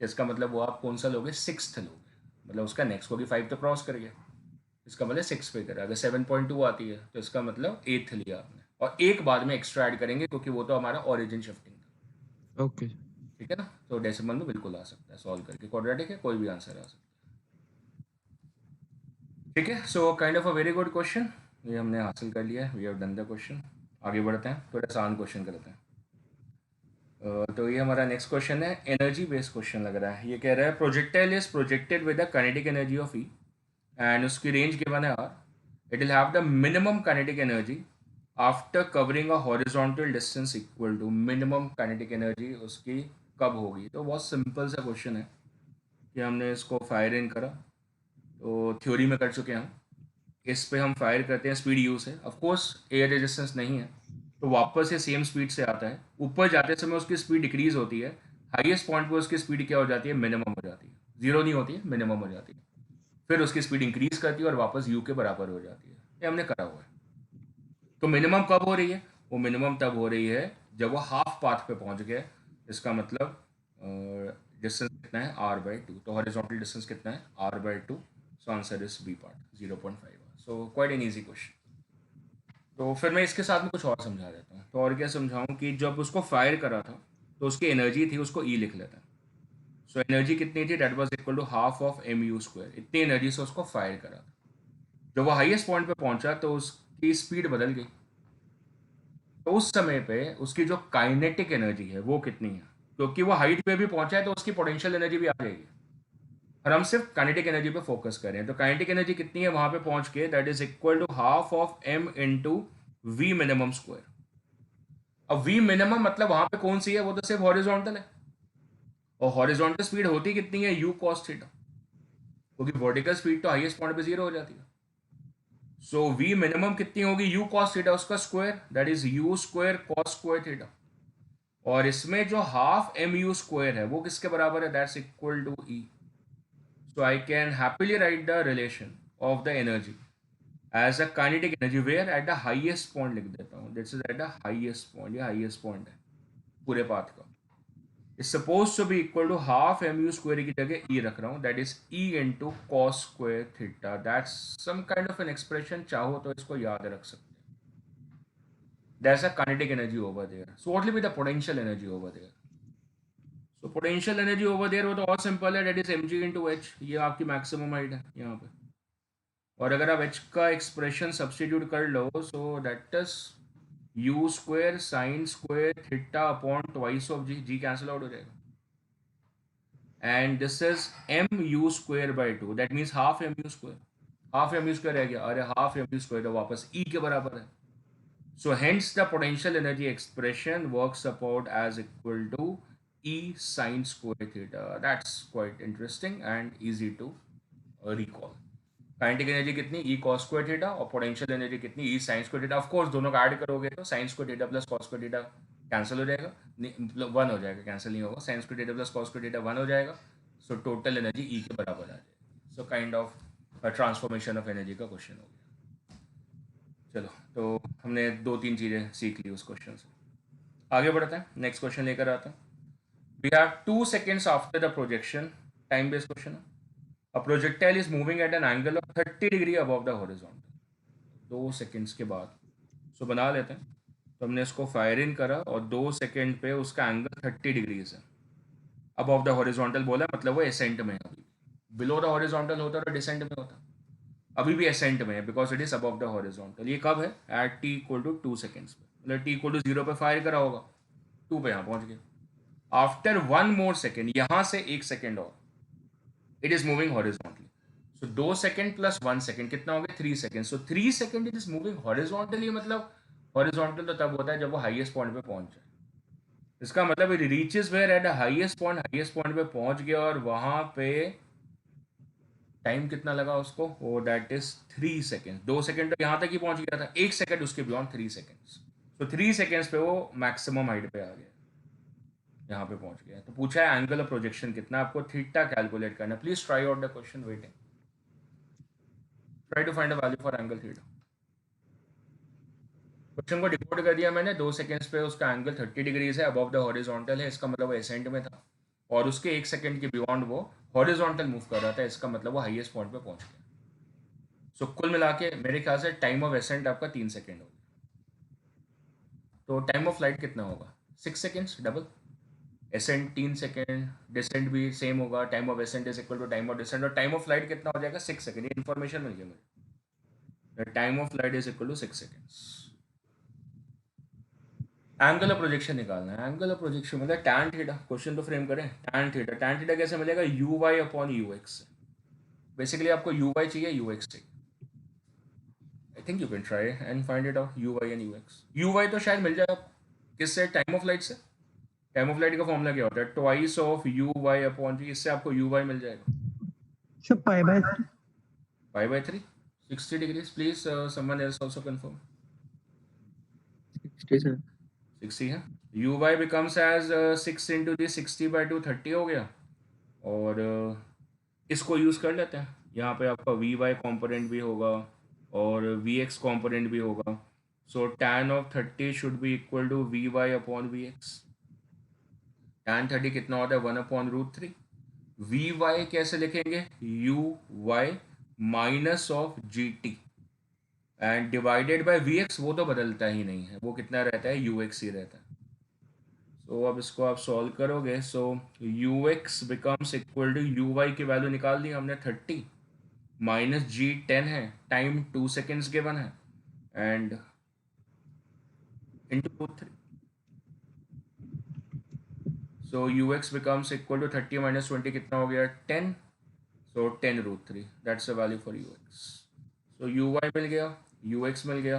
तो इसका मतलब वो आप कौन सा लोगे? 6th लोगे, मतलब उसका नेक्स्ट होगी 5 तो क्रॉस कर गया, इसका मतलब 6 पे करा। अगर 7.2 आती है तो इसका मतलब 8th लिया आपने, और एक बाद में एक्स्ट्रा ऐड करेंगे क्योंकि वो तो हमारा ओरिजिन शिफ्टिंग था। ओके, ठीक है ना? तो डेसिमल में बिल्कुल आ सकता है सॉल्व करके, क्वाड्रेटिक है कोई भी आंसर आ सकता है। ठीक है, so kind of a very good question, ये हमने हासिल कर लिया है, we have done the question. आगे बढ़ते हैं, थोड़ा आसान क्वेश्चन करते हैं। तो ये हमारा नेक्स्ट क्वेश्चन है, एनर्जी बेस्ड क्वेश्चन लग रहा है। ये कह रहा है projectile is projected with the kinetic energy of E and उसकी रेंज गिवन है R, it will have the minimum kinetic energy after covering a horizontal distance equal to. Minimum kinetic energy उसकी कब होगी? तो बहुत सिंपल सा question है कि हमने इसको फायर इन करा, तो थ्योरी में कर चुके हैं हम, इस पे हम फायर करते हैं, स्पीड यू से, ऑफ कोर्स एयर रेजिस्टेंस नहीं है, तो वापस से सेम स्पीड से आता है। ऊपर जाते समय उसकी स्पीड डिक्रीज होती है, हाईएस्ट पॉइंट पे उसकी स्पीड क्या हो जाती है? मिनिमम हो जाती है, जीरो नहीं होती है, मिनिमम हो जाती है। फिर उसकी स्पीड इंक्रीज करती है और वापस यू के बराबर हो जाती है। ये हमने करा हुआ है। तो मिनिमम कब हो रही है? वो मिनिमम तब हो रही है जब वो हाफ पाथ पे पहुंच गए। इसका मतलब डिस्टेंस कितना है? r/2। तो हॉरिजॉन्टल डिस्टेंस कितना है? r/2। So answer is B part, 0.5। So quite an easy question. तो फिर मैं इसके साथ में कुछ और समझा देता हूँ। तो और क्या समझाऊँ कि जब उसको फायर करा था तो उसकी एनर्जी थी, उसको ई लिख लेता है। सो एनर्जी कितनी थी? That was equal to half of mu²। इतनी एनर्जी से उसको फायर करा था। जब वो हाईएस्ट पॉइंट पे पहुंचा तो उसकी स्पीड बदल गई, तो उस समय पे उसकी जो काइनेटिक एनर्जी है वो कितनी है? क्योंकि वो हाइट पे भी पहुंचा है तो उसकी पोटेंशियल एनर्जी भी आ जाएगी, और हम सिर्फ काइनेटिक एनर्जी पे फोकस कर रहे हैं। तो काइनेटिक एनर्जी कितनी है वहां पे पहुंच के? That is equal to half of m into V minimum square. अब वी मिनिमम मतलब वहां पे कौन सी है? वो तो सिर्फ हॉरिजॉन्टल है, और हॉरिजॉन्टल स्पीड होती कितनी है? u cos थीटा, क्योंकि वर्टिकल स्पीड तो हाईएस्ट पॉइंट पे 0 हो जाती है। सो वी मिनिमम कितनी होगी? u cos थीटा, उसका square, that is u² cos square theta. और इसमें जो हाफ mu² है वो किसके बराबर है? That's equal to e। So I can happily write the relation of the energy as a kinetic energy where at the highest point लिख देता हूँ। This is at the highest point, ये highest point है पूरे path का। Is suppose to be equal to half mu² की जगह e रख रहा हूँ, that is e into cos square theta. That's some kind of an expression, चाहो तो इसको याद रख सकते हैं। There's a kinetic energy over there. So what will be the potential energy over there? So potential energy over there वो तो और सिंपल है, that is mg into h। ये आपकी मैक्सिमम हाइट है यहाँ पे, और अगर आप h का एक्सप्रेशन सब्स्टिट्यूट कर लो, so that is u² sin square theta upon twice of g cancel out हो जाएगा, and this is mu²/2, that means half mu²। Half mu² रह गया, अरे हाफ mu² तो वापस e के बराबर है। So hence the potential energy expression works about as equal to E sin square theta. That's quite interesting and easy to recall. Kinetic energy कितनी? E cos square theta, और potential energy कितनी? E sin square theta. Of course दोनों का add करोगे तो sin square theta plus cos square theta cancel हो जाएगा, मतलब 1 हो जाएगा, कैंसिल नहीं होगा। sin square theta plus cos square theta 1 हो जाएगा। So total energy E के बराबर आ जाएगी। So kind of a transformation of energy का क्वेश्चन हो गया। चलो, तो हमने 2-3 चीज़ें सीख ली उस क्वेश्चन से। आगे बढ़ते हैं, नेक्स्ट क्वेश्चन लेकर आते हैं। We have 2 seconds after the projection, time based question है। A projectile is moving at an angle of 30 degree above the horizontal. 2 seconds के बाद। सो बना लेते हैं। तो हमने इसको फायर इन करा और 2 सेकेंड पे उसका एंगल 30 डिग्रीज है। अबव द हॉरिजॉन्टल बोला, मतलब वो एसेंट में है। अभी बिलो द हॉरिजॉन्टल होता तो डिसेंट में होता, अभी भी एसेंट में है because it is above the horizontal. ये कब है? At T equal to 2 seconds पे, मतलब टी इक्वल टू 0 पे फायर करा होगा, 2 पे यहाँ पहुंच गया। आफ्टर 1 मोर सेकेंड, यहाँ से 1 सेकेंड और, it is moving horizontally. So 2 second plus 1 second कितना हो गया? 3 second. So 3 second it is moving horizontally, मतलब हॉरिजॉन्टल तो तब होता है जब वो हाईएस्ट पॉइंट पे पहुंच जाए। इसका मतलब it reaches where at highest point पे पहुंच गया और वहां पे टाइम कितना लगा उसको? वो दैट इज 3 सेकेंड। 2 सेकेंड तो यहाँ तक ही पहुंच गया था, 1 सेकेंड उसके बियॉन्ड 3 सेकेंड्स। तो 3 सेकेंड्स पे वो मैक्सिमम हाइट पे आ गया, यहाँ पे पहुंच गया। तो पूछा है एंगल ऑफ प्रोजेक्शन कितना, आपको थीटा कैलकुलेट करना। Please try out the question, waiting, try to find a value for angle theta. Question को डिकोड कर दिया मैंने। 2 सेकेंड्स पे उसका एंगल 30 डिग्रीज है, अबव द हॉरिजॉन्टल है, इसका मतलब वो एसेंट में था, और उसके 1 सेकेंड के बियॉन्ड वो हॉरिजॉन्टल मूव कर रहा था, इसका मतलब वो हाईएस्ट पॉइंट पे पहुंच गया। सो कुल मिला के मेरे ख्याल से टाइम ऑफ एसेंट आपका 3 सेकेंड होगा। तो टाइम ऑफ फ्लाइट कितना होगा? 6 seconds, double. Ascent 3 second, descent भी सेम होगा। Time of ascent is equal to time of descent, और टाइम ऑफ फ्लाइट कितना हो जाएगा? 6 सेकेंड। ये इन्फॉर्मेशन मिल गया मुझे। Time of flight is equal to 6 seconds. Angle of projection निकालना है। एंगल ऑफ प्रोजेक्शन मतलब टैन थीटा। क्वेश्चन तो फ्रेम करें। टैन थीटा, टैन थीटा कैसे मिलेगा? U Y upon U X. Basically आपको यू वाई चाहिए, यू एक्स चाहिए। I think you can try and find it out, U Y and U X. U Y तो शायद मिल जाए आपको, किससे? टाइम ऑफ फ्लाइट से। टाइम ऑफ फ्लाइट का फॉर्मूला क्या होता है? Twice of you Y upon g. इससे आपको यू वाई मिल जाएगा sir pi by 3 60 degrees. Please someone else also confirm. 60 sir. 60 है। You y becomes as 6 into the 60/2, 30 हो गया। और इसको यूज़ कर लेते हैं। यहाँ पे आपका वी वाई कॉम्पोनेंट भी होगा और वी एक्स कॉम्पोनेंट भी होगा। So tan of 30 should be equal to we Y upon we X. tan 30 कितना होता है? 1/√3। वी वाई कैसे लिखेंगे? U Y minus of G T and divided by V X. वो तो बदलता ही नहीं है, वो कितना रहता है? यू एक्स ही रहता है। सो अब इसको आप सॉल्व करोगे। So u x becomes equal to you y की वैल्यू निकाल दी हमने 30, माइनस जी 10 है, टाइम 2 सेकेंड्स गिवन है, and into 3। So u x becomes equal to 30 minus 20 कितना हो गया? 10। So 10√3 that's the value for u x. So you y मिल गया, यू एक्स मिल गया,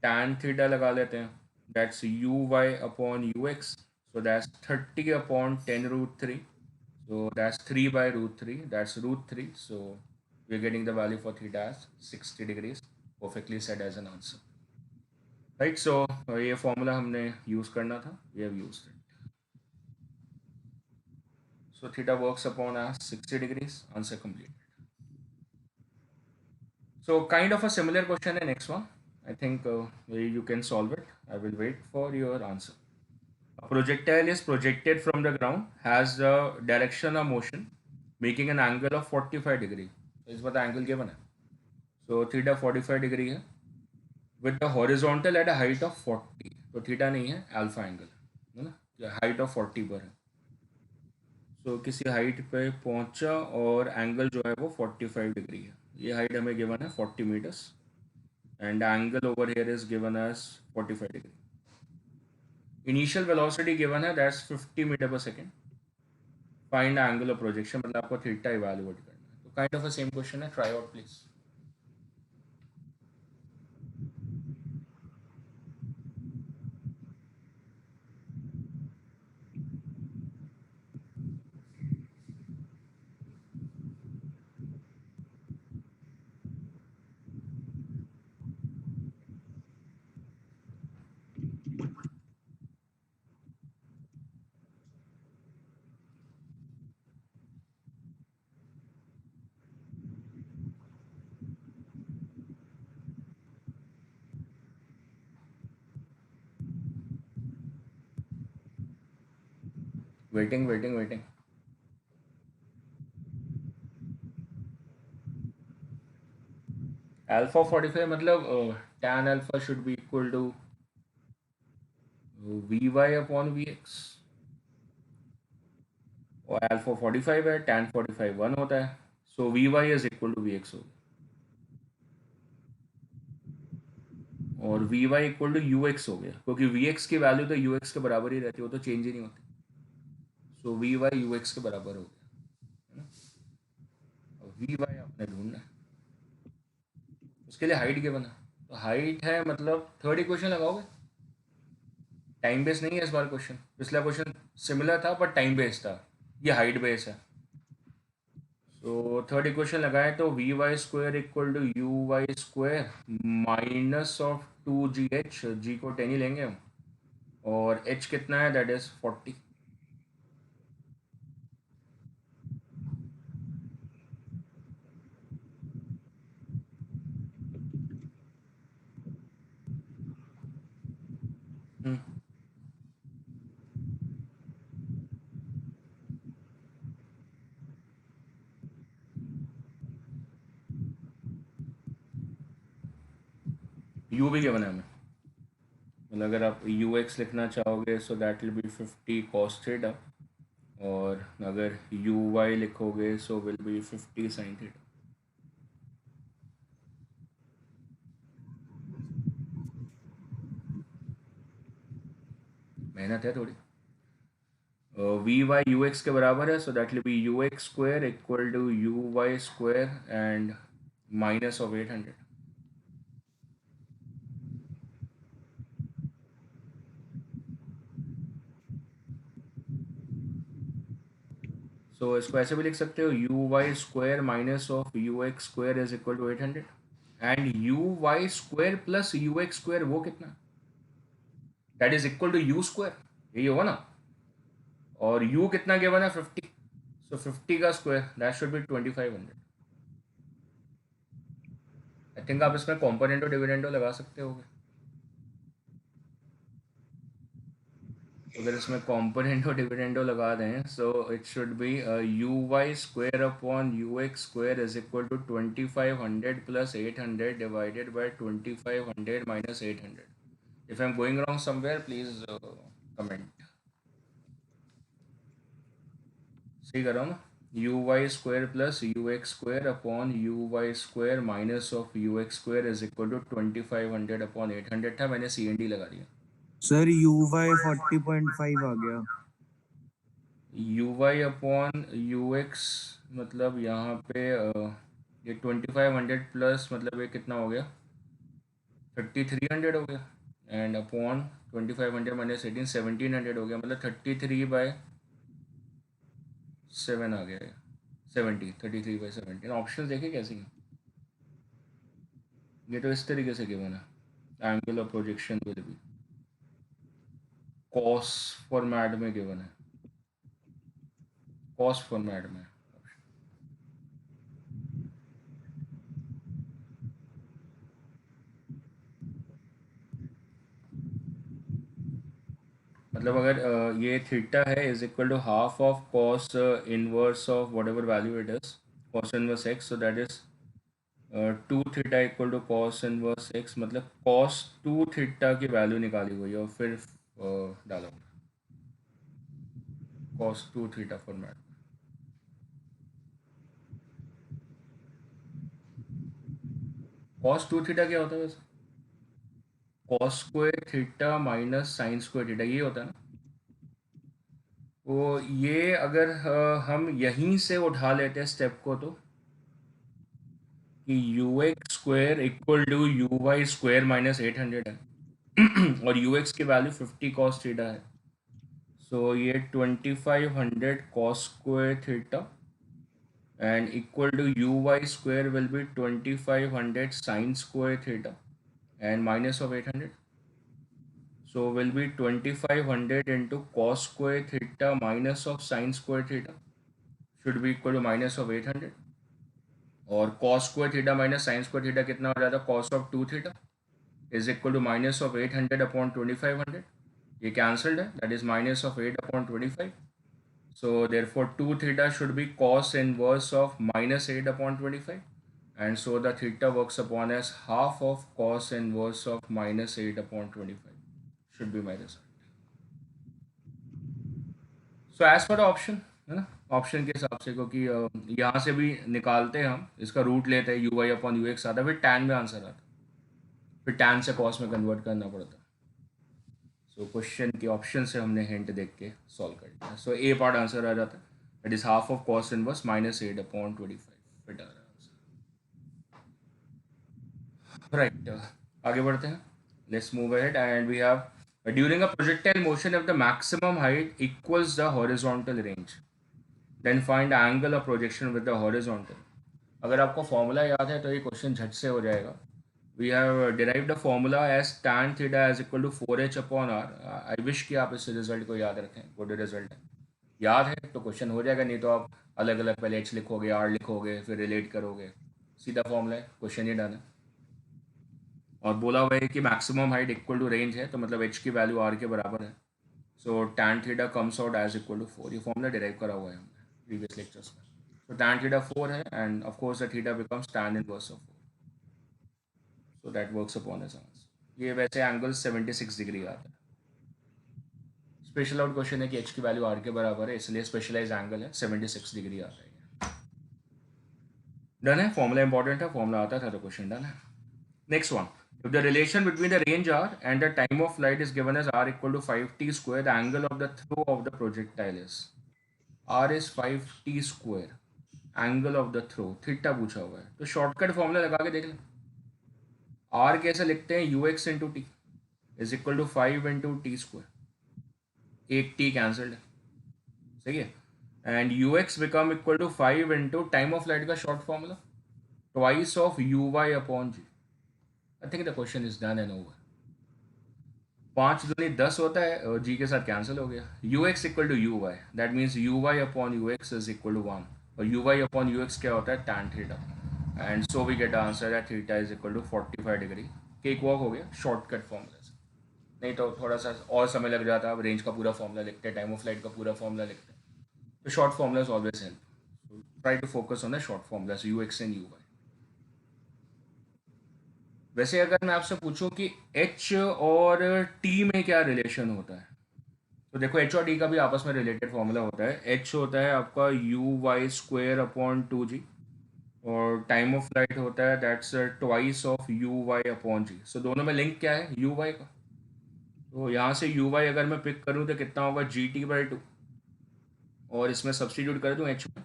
tan थीटा लगा लेते हैं, that's U Y upon U x. So that's 30 upon 10√3। So that's 3/√3. That's √3. So we're getting the value for theta as 60 degrees. Perfectly said as an answer. Right. So ये formula हमने use करना था. We have used it. So theta works upon as 60 degrees. Answer completed. So kind of a similar question in next one. I think you can solve it. I will wait for your answer. A projectile is projected from the ground, has the direction of motion, making an angle of 45 degree. Is what the angle given है. So theta 45 degree है, with the horizontal at a height of 40. तो theta नहीं है, alpha angle है ना, height of 40 पर है। So किसी height पे पहुंचा और angle जो है वो 45 degree है। ये height हमें given है 40 meters and angle over here is given as 45 degree. Initial velocity given है, that's 50 meter per second. Find angle of projection, मतलब आपको थीटा इवैल्यूएट करना है। तो kind of a same question है, try out please. Waiting waiting waiting. Alpha 45 मतलब tan alpha should be equal to we Y upon we x, और alpha 45 है, tan 45 1 होता है, so we y is equal to v x हो गया, और we y equal to you x हो गया, क्योंकि वी एक्स की वैल्यू तो यू एक्स के बराबर ही रहती है, वो तो चेंज ही नहीं होती, so we Y U x के बराबर हो गया, वी वाई आपने ढूंढना है, उसके लिए हाइट गिवन है, तो हाइट है मतलब थर्ड इक्वेशन लगाओगे, टाइम बेस नहीं है इस बार क्वेश्चन, पिछला क्वेश्चन सिमिलर था पर टाइम बेस था, ये हाइट बेस है, तो थर्ड इक्वेशन लगाएं तो V Y square equal to you Y square minus of 2gh, G को 10 ही लेंगे हम, और h कितना है, दैट इज 40, यू भी गिवन है हमें, मतलब अगर आप यू एक्स लिखना चाहोगे so that will be 50 cos theta, और अगर यू वाई लिखोगे so will be 50 sin theta. मेहनत है थोड़ी। वी वाई यू एक्स के बराबर है, so that will be U X square equal to you Y square and minus of 800। So इसको ऐसे भी लिख सकते हो, U Y square minus of U X square is equal to 800, and U Y square plus U X square वो कितना, that is equal to U square, यही होगा ना, और u कितना गिवन है 50, सो 50 का square that should B 2500। I think आप इसमें कॉम्पोनेंटो डिविडेंडो लगा सकते होगे, तो अगर इसमें कॉम्पोनेंटो डिविडेंडो लगा दें so it should be U Y square upon U X square is equal to 2500 plus 800 divided by 2500 minus 800। If I am going wrong somewhere please comment. सही कर रहा हूँ ना, U Y square plus U X square upon U Y square minus of U X square is equal to 2500 upon 800 था, मैंने C N D लगा दिया। Sir UY 40.5 आ गया। U Y upon U X मतलब यहाँ पे ये 2500 प्लस मतलब ये कितना हो गया, 3300 हो गया, एंड अपॉन 2500 माइनस 18 1700 हो गया, मतलब 33/7 आ गया, 70 33/17। ऑप्शन देखे कैसे हैं, ये तो इस तरीके से गिवन है, angle of projection will be cos format में गिवन है, कॉस फॉर्मेट में, मतलब अगर ये थीटा है is equal to half of cos inverse of whatever value it is, cos inverse X, so that is 2 theta equal to cos inverse X, मतलब cos 2 theta की value निकाली हुई है और फिर डालो cos 2 theta format. Cos 2 theta क्या होता है वैसे, cos square theta minus sign square theta, ये होता है ना, तो ये अगर हम यहीं से उठा लेते हैं स्टेप को, तो कि U X square equal to you Y square minus 800 है और यू एक्स की वैल्यू 50 कॉस थीटा है, सो ये 2500 cos square theta and equal to you Y square will be 2500 sine square theta and minus of 800, so will be 2500 into cos square theta minus of sin square theta should be equal to minus of 800, और cos square theta minus sin square theta कितना हो जाता है, cos of 2 theta is equal to minus of 800 upon 2500, ये cancelled है, that is minus of 8 upon 25, so therefore 2 theta should be cos inverse of minus 8 upon 25, and so the theta works upon as half of cos inverse of -8/25 should be my result. So as per the option है ना, option के हिसाब से, क्योंकि यहाँ से भी निकालते हैं हम, इसका रूट लेते हैं uy/ux आता है, फिर tan में आंसर आता, फिर tan से cos में कन्वर्ट करना पड़ता. सो क्वेश्चन के ऑप्शन से हमने हिंट देख के सॉल्व कर लिया. सो ए पार्ट आंसर आ जाता है, it is half of cos inverse -8/25. Fit आ रहा है आंसर. राइट, आगे बढ़ते हैं. Let's move ahead and we have during a projectile motion if the maximum height equals the horizontal range then find angle of projection with the horizontal. अगर आपको formula याद है तो ये क्वेश्चन झट से हो जाएगा. We have derived the formula as tan theta is equal to 4h/r. I wish कि आप इस रिजल्ट को याद रखें, गुड रिजल्ट है. याद है तो क्वेश्चन हो जाएगा, नहीं तो आप अलग अलग पहले h लिखोगे, r लिखोगे, फिर रिलेट करोगे. सीधा फॉर्मूला है, क्वेश्चन ही डन है. और बोला हुआ है कि maximum height equal to range है, तो मतलब h की वैल्यू r के बराबर है. So tan theta comes out as equal to 4. ये फॉर्मूला डिराइव करा हुआ है हमने प्रीवियस लेक्चर्स में. तो tan थीटा 4 है end of course the theta becomes tan inverse of 4. So that works upon his answer. ये वैसे एंगल 76 डिग्री आता है. स्पेशल आउट क्वेश्चन है कि h की वैल्यू r के बराबर है, इसलिए स्पेशलाइज एंगल है, 76 डिग्री आता है. डन है, फॉर्मूला इंपॉर्टेंट है, फॉर्मूला आता था तो क्वेश्चन डन है. Next one, if the relation between the range r and the time of flight is given as r equal to 5t square, the angle of the throw of the projectile is r is 5t square, angle of the throw theta पूछा हुआ है. तो shortcut formula लगा के देख लें. r कैसे लिखते हैं, ux into t is equal to 5 into t square. एक t कैंसल्ड है, सही है. And ux become equal to 5 into time of flight का short formula twice of uy upon g. I think the question is done and over. 5 दूनी 10 होता है और g के साथ कैंसिल हो गया. ux equal to uy, that means uy upon ux is equal to 1, और uy अपॉन ux क्या होता है, tan theta. And so we get answer that theta is equal to 45 degree. Cake walk हो गया shortcut formula से. नहीं तो थोड़ा सा और समय लग जाता. अब रेंज का पूरा फॉर्मूला लिखते हैं, टाइम ऑफ फ्लाइट का पूरा फॉर्मूला लिखते हैं, तो short formulas always help. Try to focus on the short formulas ux and uy. वैसे अगर मैं आपसे पूछूं कि h और t में क्या रिलेशन होता है, तो देखो h और t का भी आपस में रिलेटेड फॉर्मूला होता है. h होता है आपका uy² अपॉन 2g, और टाइम ऑफ फ्लाइट होता है that's twice of uy upon g. सो दोनों में लिंक क्या है, uy का. तो यहाँ से uy अगर मैं पिक करूँ तो कितना होगा, gt/2, और इसमें सब्सटीट्यूट कर दूँ h में,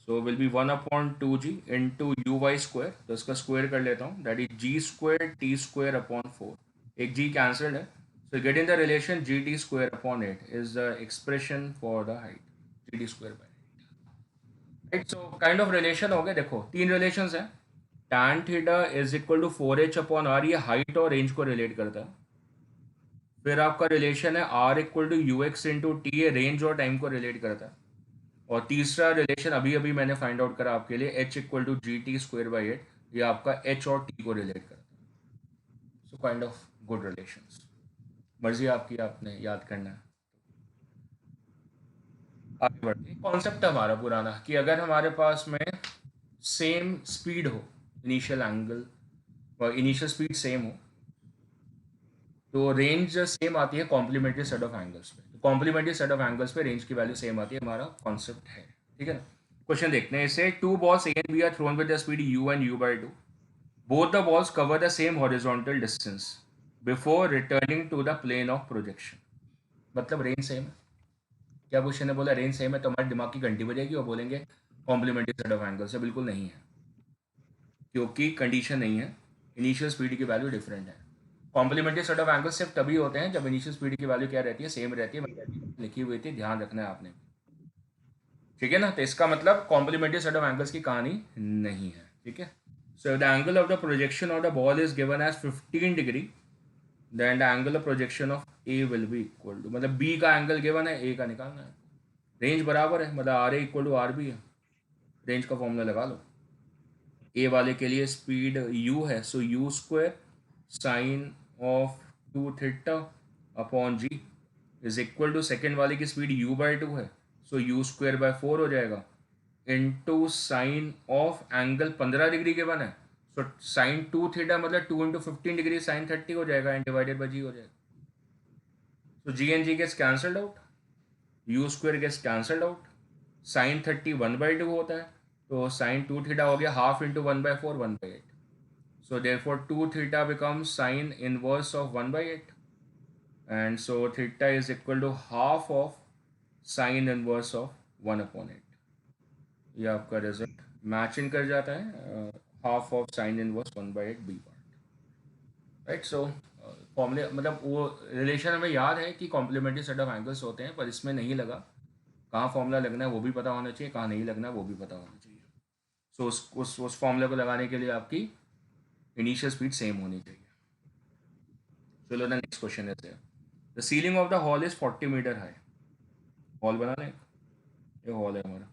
सो will B 1/2g into uy². तो इसका स्क्वायर कर लेता हूँ, that is g² t² upon 4. एक g कैंसल्ड है, so get in the relation gt² upon 8 is the expression for the height, gt²/8. Right, so kind of relation हो गए. देखो 3 रिलेशंस हैं. tan theta is equal to 4h upon r, ये height और range को relate करता है. फिर आपका रिलेशन है r equal to ux into T, ये रेंज और टाइम को रिलेट करता है. और तीसरा रिलेशन अभी अभी मैंने फाइंड आउट करा आपके लिए, h इक्वल टू gt²/8, ये आपका h और t को रिलेट करता है. So kind of good relations. मर्जी आपकी, आपने याद करना है. आगे बढ़ते हैं. कॉन्सेप्ट हमारा पुराना कि अगर हमारे पास में सेम स्पीड हो, इनिशियल एंगल और इनिशियल स्पीड सेम हो, तो रेंज सेम आती है कॉम्प्लीमेंट्री सेट ऑफ एंगल्स पे. तो कॉम्प्लीमेंट्री सेट ऑफ एंगल्स पे रेंज की वैल्यू सेम आती है, हमारा कॉन्सेप्ट है. ठीक है ना. क्वेश्चन देखते हैं. इसे 2 balls A and B are thrown with the speed u and u/2. Both the balls cover the same horizontal distance before returning to the plane of projection. मतलब रेंज सेम है. क्या क्वेश्चन ने बोला range same है, तो हमारे दिमाग की घंटी बजेगी और बोलेंगे कॉम्प्लीमेंट्री सेट ऑफ एंगल्स है. बिल्कुल नहीं है, क्योंकि कंडीशन नहीं है, इनिशियल स्पीड की वैल्यू डिफरेंट है. कॉम्प्लीमेंट्री सेट ऑफ एंगल्स सिर्फ तभी होते हैं जब इनिशियल स्पीड की वैल्यू क्या रहती है, सेम रहती है. लिखी हुई थी, ध्यान रखना है आपने. ठीक है ना. तो इसका मतलब कॉम्प्लीमेंट्री सेट ऑफ एंगल्स की कहानी नहीं है. ठीक है. So the angle of the projection of the ball is given as 15 degree, then the angle of projection of A will be equal to, मतलब बी का एंगल गिवन है, A का निकालना है. रेंज बराबर है, मतलब R A equal to R B है. रेंज का फॉर्मूला लगा लो. ए वाले के लिए स्पीड u है, so u² sine of 2 theta upon ji is equal to second वाले की स्पीड u/2 है, सो u²/4 हो जाएगा. Into sine of angle 15 degree के बन है, सो साइन 2 थीटा मतलब 2 इंटू 15 डिग्री साइन 30 हो जाएगा एंड डिवाइडेड बाई जी हो जाएगा. So g and g gets cancelled out, u square gets cancelled out, sin 30 1/2 होता है, तो sin 2 थीटा हो गया half into 1/4 1/8. So therefore 2 theta becomes sin inverse of 1/8, and so theta is equal to half of sin inverse of 1/8. ये आपका result match इन कर जाता है, half of sine inverse 1/8 b part. Right. So फॉर्मूले मतलब वो रिलेशन हमें याद है कि कॉम्प्लीमेंट्री सेट ऑफ एंगल्स होते हैं, पर इसमें नहीं लगा. कहाँ फॉर्मूला लगना है वो भी पता होना चाहिए, कहाँ नहीं लगना है वो भी पता होना चाहिए. सो उस फॉर्मूले को लगाने के लिए आपकी इनिशियल स्पीड सेम होनी चाहिए. चलो the next question is there. The ceiling of the hall is 40 metre high. Hall बना लें, ये हॉल है हमारा,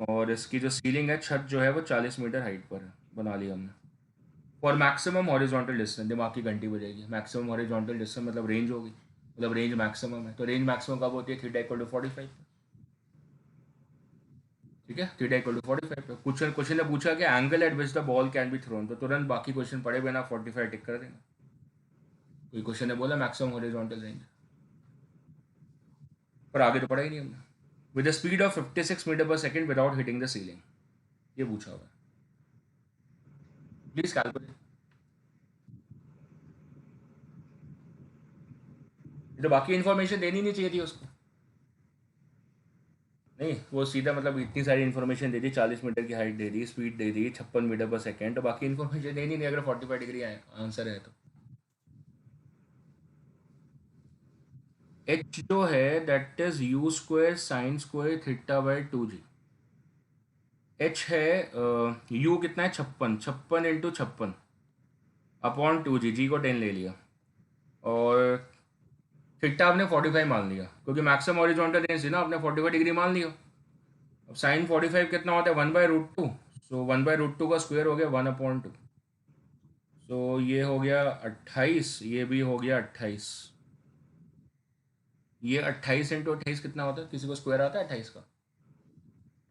और इसकी जो सीलिंग है, छत जो है वो 40 मीटर हाइट पर है. बना लिया हमने. फॉर मैक्सिमम हॉरिजॉन्टल डिस्टेंस, दिमाग की घंटी बजेगी. मैक्सिमम हॉरिजॉन्टल डिस्टेंस मतलब रेंज होगी, मतलब रेंज मैक्सिमम है. तो रेंज मैक्सिमम कब होती है? Theta equal to 45. ठीक है, थीटा इक्वल टू 45 पे. क्वेश्चन ने पूछा कि angle eight which the ball can be thrown, तो तुरंत बाकी क्वेश्चन पढ़े बिना 45 टिक कर देंगे. कोई क्वेश्चन ने बोला मैक्सिमम हॉरिजॉन्टल रेंज, पर आगे तो पढ़ा ही नहीं हमने. With the speed of 56 metre पर second without hitting the ceiling, ये पूछा हुआ है. Please calculate. तो बाकी इन्फॉर्मेशन देनी नहीं चाहिए थी उसको. नहीं, वो सीधा मतलब इतनी सारी इन्फॉर्मेशन दे दी, 40 मीटर की हाइट दे दी, स्पीड दे दी 56 मीटर पर सेकेंड, तो बाकी इन्फॉर्मेशन देनी नहीं अगर 45 डिग्री आंसर है तो. एच जो है that is you square sine square theta by 2g. H है यू कितना है 56 इंटू 56 अपॉन 2g. जी को 10 ले लिया, और थीटा आपने 45 मान लिया क्योंकि मैक्सिमम हॉरिजॉन्टल रेंज थी ना, आपने 45 डिग्री मान लिया. अब साइन 45 कितना होता है? 1/√2. सो 1/√2 का स्क्वायर हो गया 1/2. सो ये हो गया 28, ये भी हो गया 28. ये 28 इंटू 28 कितना होता है? किसी को स्क्वायर आता है 28 का?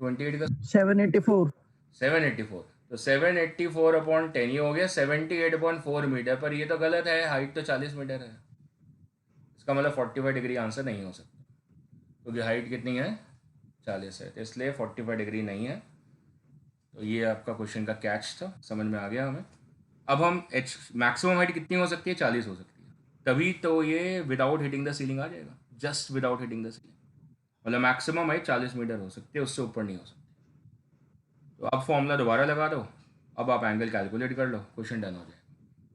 28 का 784. 784. तो 784 अपॉन 10 ये हो गया 78.4 मीटर. पर ये तो गलत है, हाइट तो 40 मीटर है. इसका मतलब 45 डिग्री आंसर नहीं हो सकता क्योंकि हाइट कितनी है? 40 है, तो इसलिए 45 डिग्री नहीं है. तो ये आपका क्वेश्चन का कैच था, समझ में आ गया हमें. अब हम एच मैक्सिमम हाइट कितनी हो सकती है? 40 हो सकती है. तभी तो ये विदाउट हिटिंग द सीलिंग आ जाएगा, just without hitting the ceiling. मतलब मैक्सिमम हाइट 40 मीटर हो सकती है, उससे ऊपर नहीं हो सकती. तो अब फॉर्मूला दोबारा लगा दो, अब आप एंगल कैलकुलेट कर लो, क्वेश्चन डन हो जाएगा.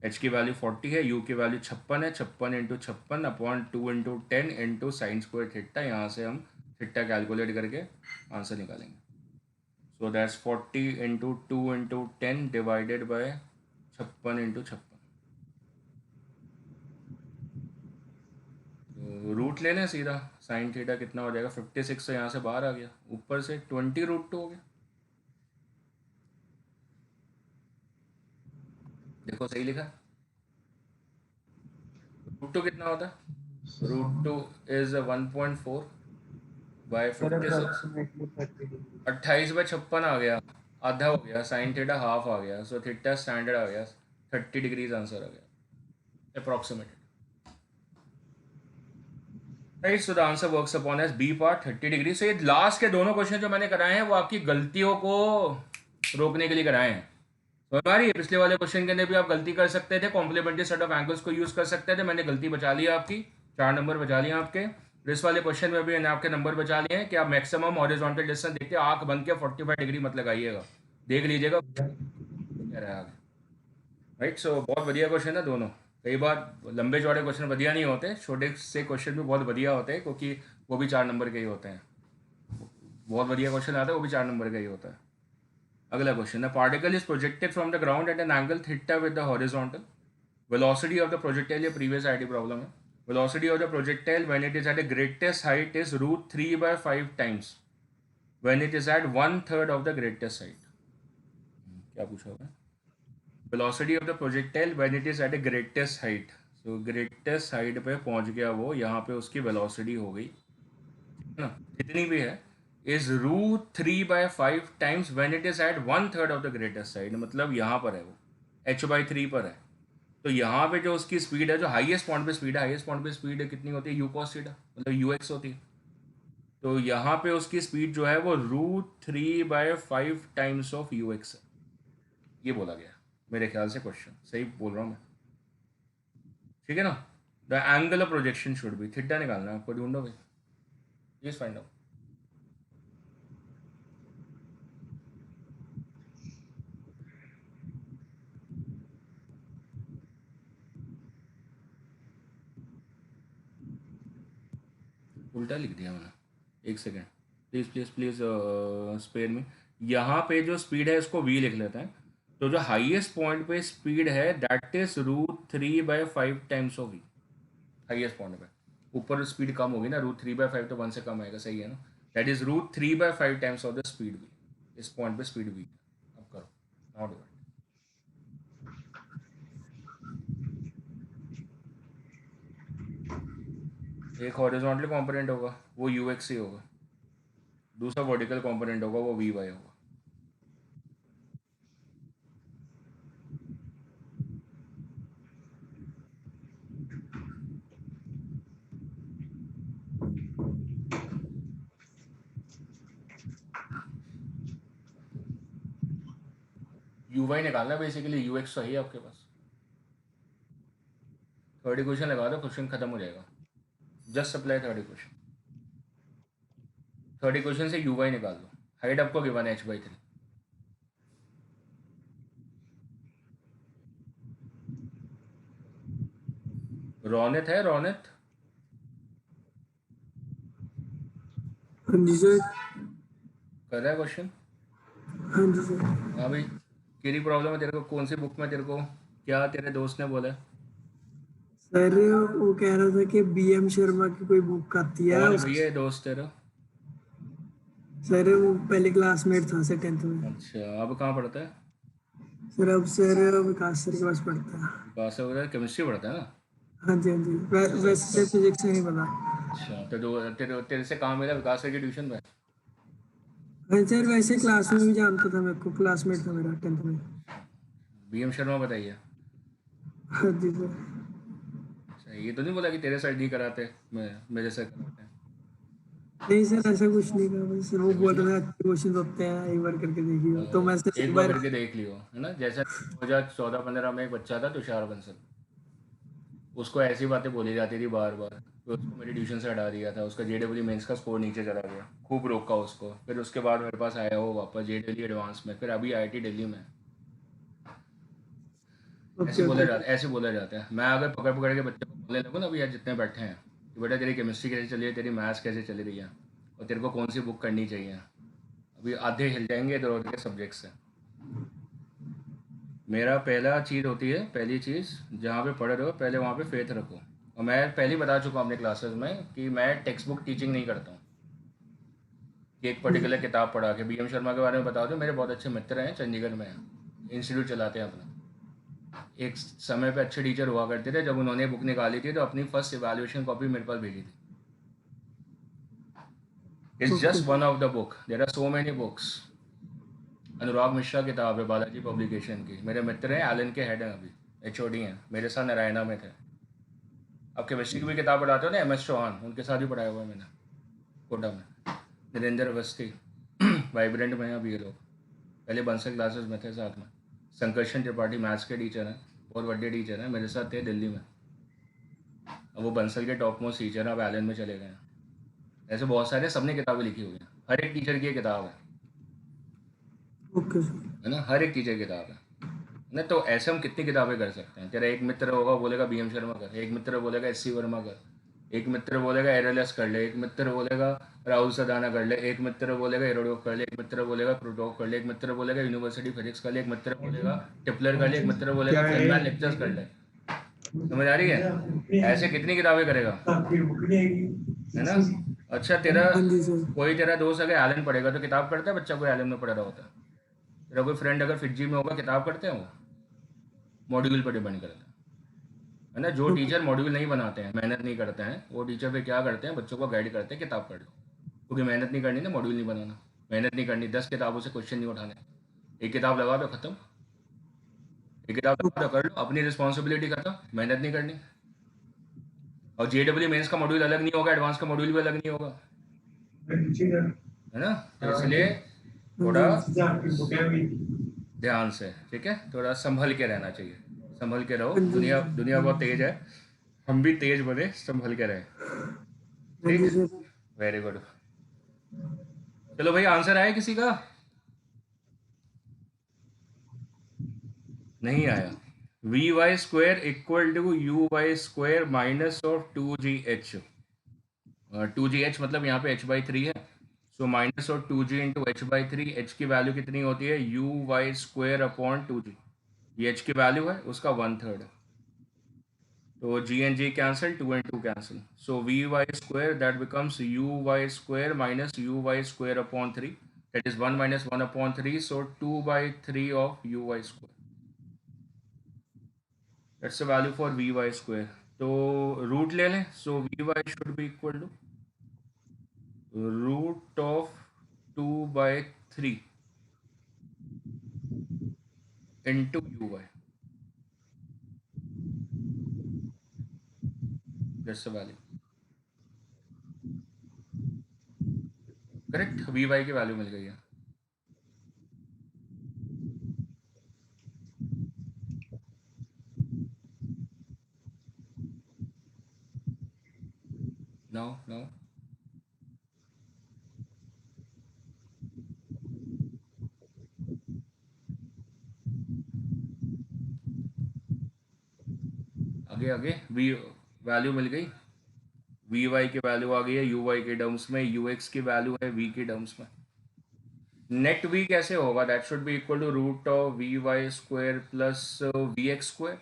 एच की वैल्यू 40 है, यू की वैल्यू 56 है, 56 into 56 upon 2 into 10 into sine square theta. यहाँ से हम थीटा कैलकुलेट करके आंसर निकालेंगे. So that's 40 into 2 into 10 divided by 56 into 56. तो रूट ले लें सीधा, साइन थीटा कितना हो जाएगा? 56 से यहाँ से बाहर आ गया, ऊपर से 20√2 हो गया. देखो सही लिखा. √2 कितना होता है? √2 इज 1.4 बाय 56. 28/56 आ गया, आधा हो गया. साइन थीटा हाफ आ गया, सो थीटा स्टैंडर्ड आ गया 30 डिग्रीज आंसर आ गया approximated. Right. So the answer works upon as b part 30 degree. So ये लास्ट के दोनों क्वेश्चन जो मैंने कराए हैं वो आपकी गलतियों को रोकने के लिए कराए हैं. तो हमारी पिछले वाले क्वेश्चन के अंदर भी आप गलती कर सकते थे, कॉम्प्लीमेंट्री सेट ऑफ एंगल्स को यूज कर सकते थे. मैंने गलती बचा ली आपकी, 4 नंबर बचा लिए आपके. इस वाले क्वेश्चन में भी मैंने आपके नंबर बचा लिए हैं कि आप मैक्सिमम हॉरिजॉन्टल डिस्टेंस देखते आंख बंद के 45 डिग्री मत लगाइएगा, देख लीजिएगा क्या रहा है. राइट. सो बहुत बढ़िया क्वेश्चन है दोनों. कई बार लंबे चौड़े क्वेश्चन बढ़िया नहीं होते, छोटे से क्वेश्चन भी बहुत बढ़िया होते हैं क्योंकि वो भी 4 नंबर के ही होते हैं. बहुत बढ़िया क्वेश्चन आता है, वो भी 4 नंबर का ही होता है. अगला question, the particle is projected from the ground at an angle theta with the horizontal. Velocity of the projectile, ये प्रीवियस आईटी प्रॉब्लम है. Velocity of the projectile when it is at the greatest height is √3/5 times when it is at 1/3 of the greatest height. क्या पूछा होगा? Velocity of the projectile when it is at the greatest height. So greatest height पे पहुंच गया वो, यहाँ पे उसकी वेलोसिटी हो गई ना, जितनी भी है is √3/5 times when it is at 1/3 of the greatest side, मतलब यहाँ पर है वो h/3 पर है। तो यहाँ पे जो उसकी स्पीड है, जो हाईएस्ट पॉइंट पे स्पीड है, हाईएस्ट पॉइंट पे स्पीड कितनी होती है, u cos थीटा, मतलब ux होती है। तो यहाँ पे उसकी स्पीड जो है वो √3/5 टाइम्स ऑफ ux है, ये बोला गया मेरे ख्याल से। क्वेश्चन सही बोल रहा हूँ मैं, ठीक है ना। The angle of projection should be, theta निकालना है आपको, ढूंढो भाई, प्लीज फाइंड आउट। उल्टा लिख दिया मैंने, एक second please please please, spare में। यहाँ पे जो स्पीड है इसको v लिख लेते हैं। तो जो हाईएस्ट पॉइंट पे स्पीड है that is √3/5 times of v, highest point पे। ऊपर स्पीड कम होगी ना, √3/5 तो 1 से कम आएगा, सही है ना। That is √3/5 times of the speed v, इस पॉइंट पे स्पीड v। अब करो, नाउ डू इट। एक हॉरिजॉन्टल कंपोनेंट होगा वो ux ही होगा, दूसरा वर्टिकल कंपोनेंट होगा वो vy होगा। uy निकालना बेसिकली, ux तो है ही आपके पास। थर्ड इक्वेशन लगा दो, क्वेश्चन खत्म हो जाएगा। Just apply third equation. Third equation से uy निकाल दो, हाइट आपको गिवन है h/3। रौनित है, रौनित हाँ जी सर। कर रहा है क्वेश्चन। हाँ जी सर। हाँ भाई, तेरी प्रॉब्लम है, तेरे को कौन सी बुक में, तेरे को क्या तेरे दोस्त ने बोला? सर वो कह रहा था कि BM शर्मा की कोई बुक आती है। कौन है भैया दोस्त तेरा? सर वो पहले क्लासमेट था सर 10th में। अच्छा, अब कहाँ पढ़ता है? सर अब सर विकास सर के पास पढ़ता है। विकास से उधर केमिस्ट्री पढ़ता है ना? हाँ जी हाँ जी। वैसे सर फिजिक्स नहीं पता। अच्छा, तो तेरे से कहाँ मिला विकास सर की ट्यूशन में? हाँ सर, वैसे क्लास में भी जानता था मेरे को, क्लासमेट था मेरा 10th में। BM शर्मा बताइए। हाँ जी सर। अच्छा, ये तो नहीं बोला कि तेरे साइड नहीं कराते, मेरे साइड कराते हैं? नहीं सर, ऐसा कुछ नहीं कहा, बस सर वो बोल रहे थे अच्छे क्वेश्चन होते हैं, एक बार करके देखिए। तो मैं सर एक बार करके देख लियो, है ना। जैसे 2014-15 में एक बच्चा था तुषार बंसल, उसको ऐसी बातें बोली जाती थी बार बार, तो उसको मेरी ट्यूशन से हटा दिया था। उसका JEE मेंस का स्कोर नीचे चला गया, खूब रोका उसको। फिर उसके बाद मेरे पास आया वो वापस JEE एडवांस में, फिर अभी IIT दिल्ली में। ऐसे बोला जाता है। मैं अगर पकड़ पकड़ के बच्चे को बोलने लगूँ ना, भैया जितने बैठे हैं, कि बेटा तेरी केमिस्ट्री कैसे चली है, तेरी मैथ्स कैसे चली रही है, और तेरे को कौन सी बुक करनी चाहिए, अभी आधे हिल जाएंगे इधर उधर के सब्जेक्ट से। मेरा पहला चीज़ होती है, पहली चीज़ जहाँ पे पढ़ रहे हो पहले वहाँ पे फेथ रखो। और मैं पहले ही बता चुका हूँ अपने क्लासेस में कि मैं टेक्स्ट बुक टीचिंग नहीं करता हूँ, कि एक पर्टिकुलर किताब पढ़ा के। BM शर्मा के बारे में बता दो, मेरे बहुत अच्छे मित्र हैं, चंडीगढ़ में इंस्टीट्यूट चलाते हैं अपना। एक समय पे अच्छे टीचर हुआ करते थे, जब उन्होंने बुक निकाली थी तो अपनी फर्स्ट इवैल्यूएशन कॉपी मेरे पास भेजी थी। It's just one of the book, there are so many books. Anurag Mishra किताब है बालाजी पब्लिकेशन की, मेरे मित्र हैं, एलन के हेड हैं, अभी HOD हैं, मेरे साथ नारायणा में थे। अब केमिस्ट्री की भी किताब पढ़ाते हो ना, MS चौहान, उनके साथ भी पढ़ाया हुआ है मैंने कोटा में। नरेंद्र अवस्थी वाइब्रेंट में हैं अभी ये लोग, पहले बंसल क्लासेस में थे साथ में। संकर्षण त्रिपाठी मैथ्स के टीचर हैं, बहुत बड़े टीचर हैं, मेरे साथ थे दिल्ली में। अब वो बंसल के टॉप मोस्ट टीचर हैं, अब एलन में चले गए हैं। ऐसे बहुत सारे, सबने किताबें लिखी हुई हैं, हर एक टीचर की एक किताब है, ओके सर। है ना, हर एक टीचर की किताब है ना। तो ऐसे हम कितनी किताबें कर सकते हैं। तेरा एक मित्र होगा बोलेगा BM शर्मा कर, एक मित्र बोलेगा SC वर्मा कर, एक मित्र बोलेगा एरलेस कर ले, एक मित्र बोलेगा राहुल सदाना कर ले, एक मित्र बोलेगा एरोडोव कर ले, एक मित्र बोलेगा क्रूटोव कर ले, एक मित्र बोलेगा यूनिवर्सिटी फिजिक्स कर ले, एक मित्र बोलेगा टिपलर कर ले, एक मित्र बोलेगा फिल्म लेक्चर्स कर ले। समझ आ रही है? ऐसे कितनी किताबें करेगा, है ना। अच्छा, तेरा कोई तेरा दोस्त अगर एलन पढ़ेगा तो किताब पढ़ता है बच्चा, कोई एलन में पढ़ रहा होता है? तेरा कोई फ्रेंड अगर फिजी में होगा, किताब पढ़ते हैं वो? मॉड्यूल पर डिपेंड करता है ना। जो टीचर मॉड्यूल नहीं बनाते हैं, मेहनत नहीं करते हैं, वो टीचर पे क्या करते हैं, बच्चों को गाइड करते हैं किताब पढ़ लो। क्योंकि मेहनत नहीं करनी ना, मॉड्यूल नहीं बनाना, मेहनत नहीं करनी, 10 किताबों से क्वेश्चन नहीं उठाने, एक किताब लगा दो खत्म, एक किताब लगा दो कर लो, अपनी रिस्पॉन्सिबिलिटी खत्म, मेहनत नहीं करनी। और जेडब्ल्यू मेंस का मॉड्यूल अलग नहीं होगा, एडवांस का मॉड्यूल भी अलग नहीं होगा, है ना? तो इसलिए थोड़ा ध्यान से, ठीक है, थोड़ा संभल के रहना चाहिए, संभल के रहो, दुनिया दुनिया बहुत तेज है, हम भी तेज बने, संभल के रहे, हाँ जी ठीक। सर। Very good. चलो भाई, आंसर आया किसी का? नहीं आया। V Y square equal to you Y square minus of 2gh। 2gh मतलब यहाँ पे h/3 है, so minus of 2g into h/3। h की वैल्यू कितनी होती है? You Y square upon 2g, ये h की वैल्यू है, उसका 1/3। तो g and g cancel, 2 and 2 cancel, so vy square that becomes uy square minus uy square upon 3, that is 1 minus 1 upon 3, so 2/3 of uy square, that's the value for vy square। तो root ले लें, so vy should be equal to root of 2/3 into uy, that's the value, correct. vy की value मिल गई है। No no, आगे आगे, we value मिल गई, वी वाई की वैल्यू आ गई है यू वाई के टर्म्स में, यू एक्स की वैल्यू है वी के टर्म्स में। नेट वी कैसे होगा? That should be equal to root of V Y square plus V X square,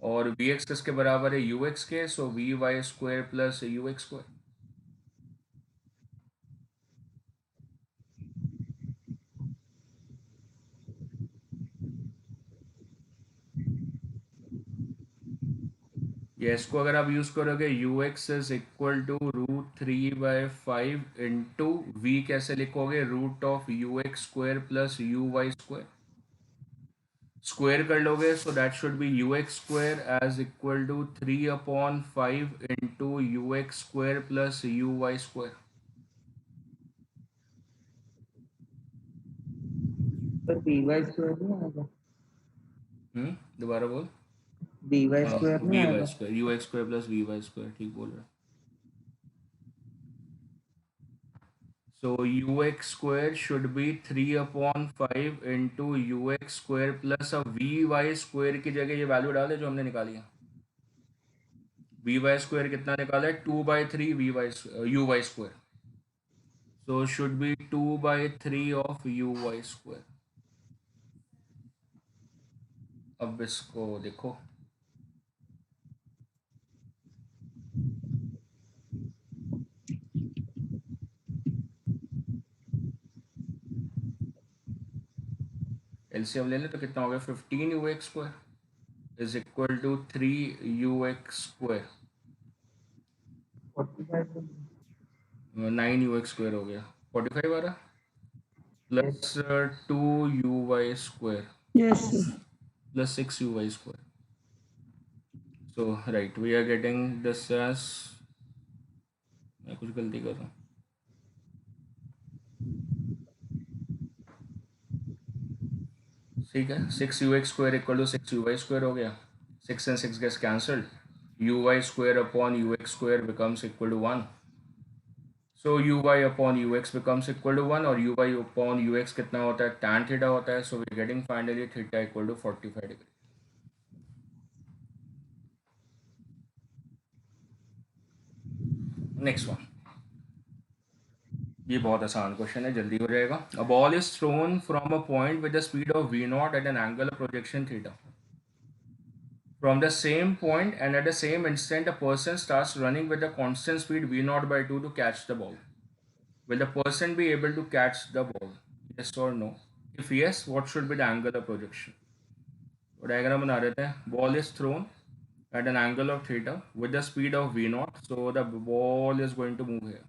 और वी एक्स किसके बराबर है? यू एक्स के, so we Y square plus U X square. ये इसको अगर आप यूज करोगे, U X is equal to √3/5 into V कैसे लिखोगे? Root of U X square plus U Y square, square कर लोगे, so that should be U X square as equal to 3/5 into U X square plus U Y square. पर B Y square नहीं आएगा, दोबारा बोल। B Y square नहीं V Y आएगा। Square, U X square plus V Y square, ठीक बोल रहा है। So ux square should be 3/5 into U X square plus V Y square की जगह ये वैल्यू डाले जो हमने निकाली है। वी वाई स्क्वायर कितना निकाला है? 2/3 V Y U Y square, so should be 2/3 of you Y square. अब इसको देखो, एलसीएम ले लें तो कितना हो गया? 15 U X square is equal to 3 U X square, 9 U X square हो गया, 45 आ रहा, plus 2 U Y square Yes, sir. plus 6 uy square. So right, we are getting this as, मैं कुछ गलती कर रहा हूँ, ठीक है, 6 U X square equal to 6 U Y square हो गया, 6 and 6 gets cancelled, U Y square upon U X square becomes equal to 1, so you Y upon U x becomes equal to 1, और U Y upon U X कितना होता है? tan theta होता है, so we getting finally theta equal to 45 degree. Next one, ये बहुत आसान question है, जल्दी हो जाएगा। A ball is thrown from a point with the speed of v0 at an angle of projection theta from the same point, and at the same instant a person starts running with a constant speed v0/2 to catch the ball. Will the person be able to catch the ball? Yes or no? If yes, what should be the angle of projection? तो diagram बना रहे थे, ball is thrown at an angle of theta with the speed of v0, so the ball is going to move here.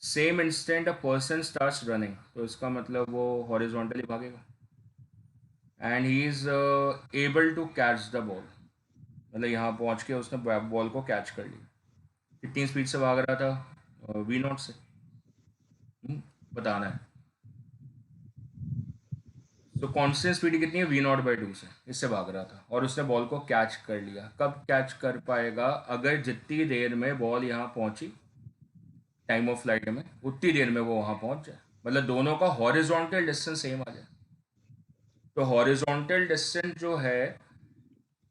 Same instant a person starts running, तो इसका मतलब वो horizontally भागेगा and he is able to catch the ball, मतलब यहाँ पहुँच के उसने बॉल को कैच कर लिया। कितनी स्पीड से भाग रहा था? वी नॉट से बताना है। तो कांस्टेंट स्पीड कितनी है? वी नॉट बाई 2 से, इससे भाग रहा था और उसने बॉल को कैच कर लिया। कब कैच कर पाएगा? अगर जितनी देर में बॉल यहाँ पहुंची टाइम ऑफ फ्लाइट में, उतनी देर में वो वहाँ पहुंच जाए, मतलब दोनों का हॉरिजॉन्टल डिस्टेंस सेम आ जाए। तो हॉरिजॉन्टल डिस्टेंस जो है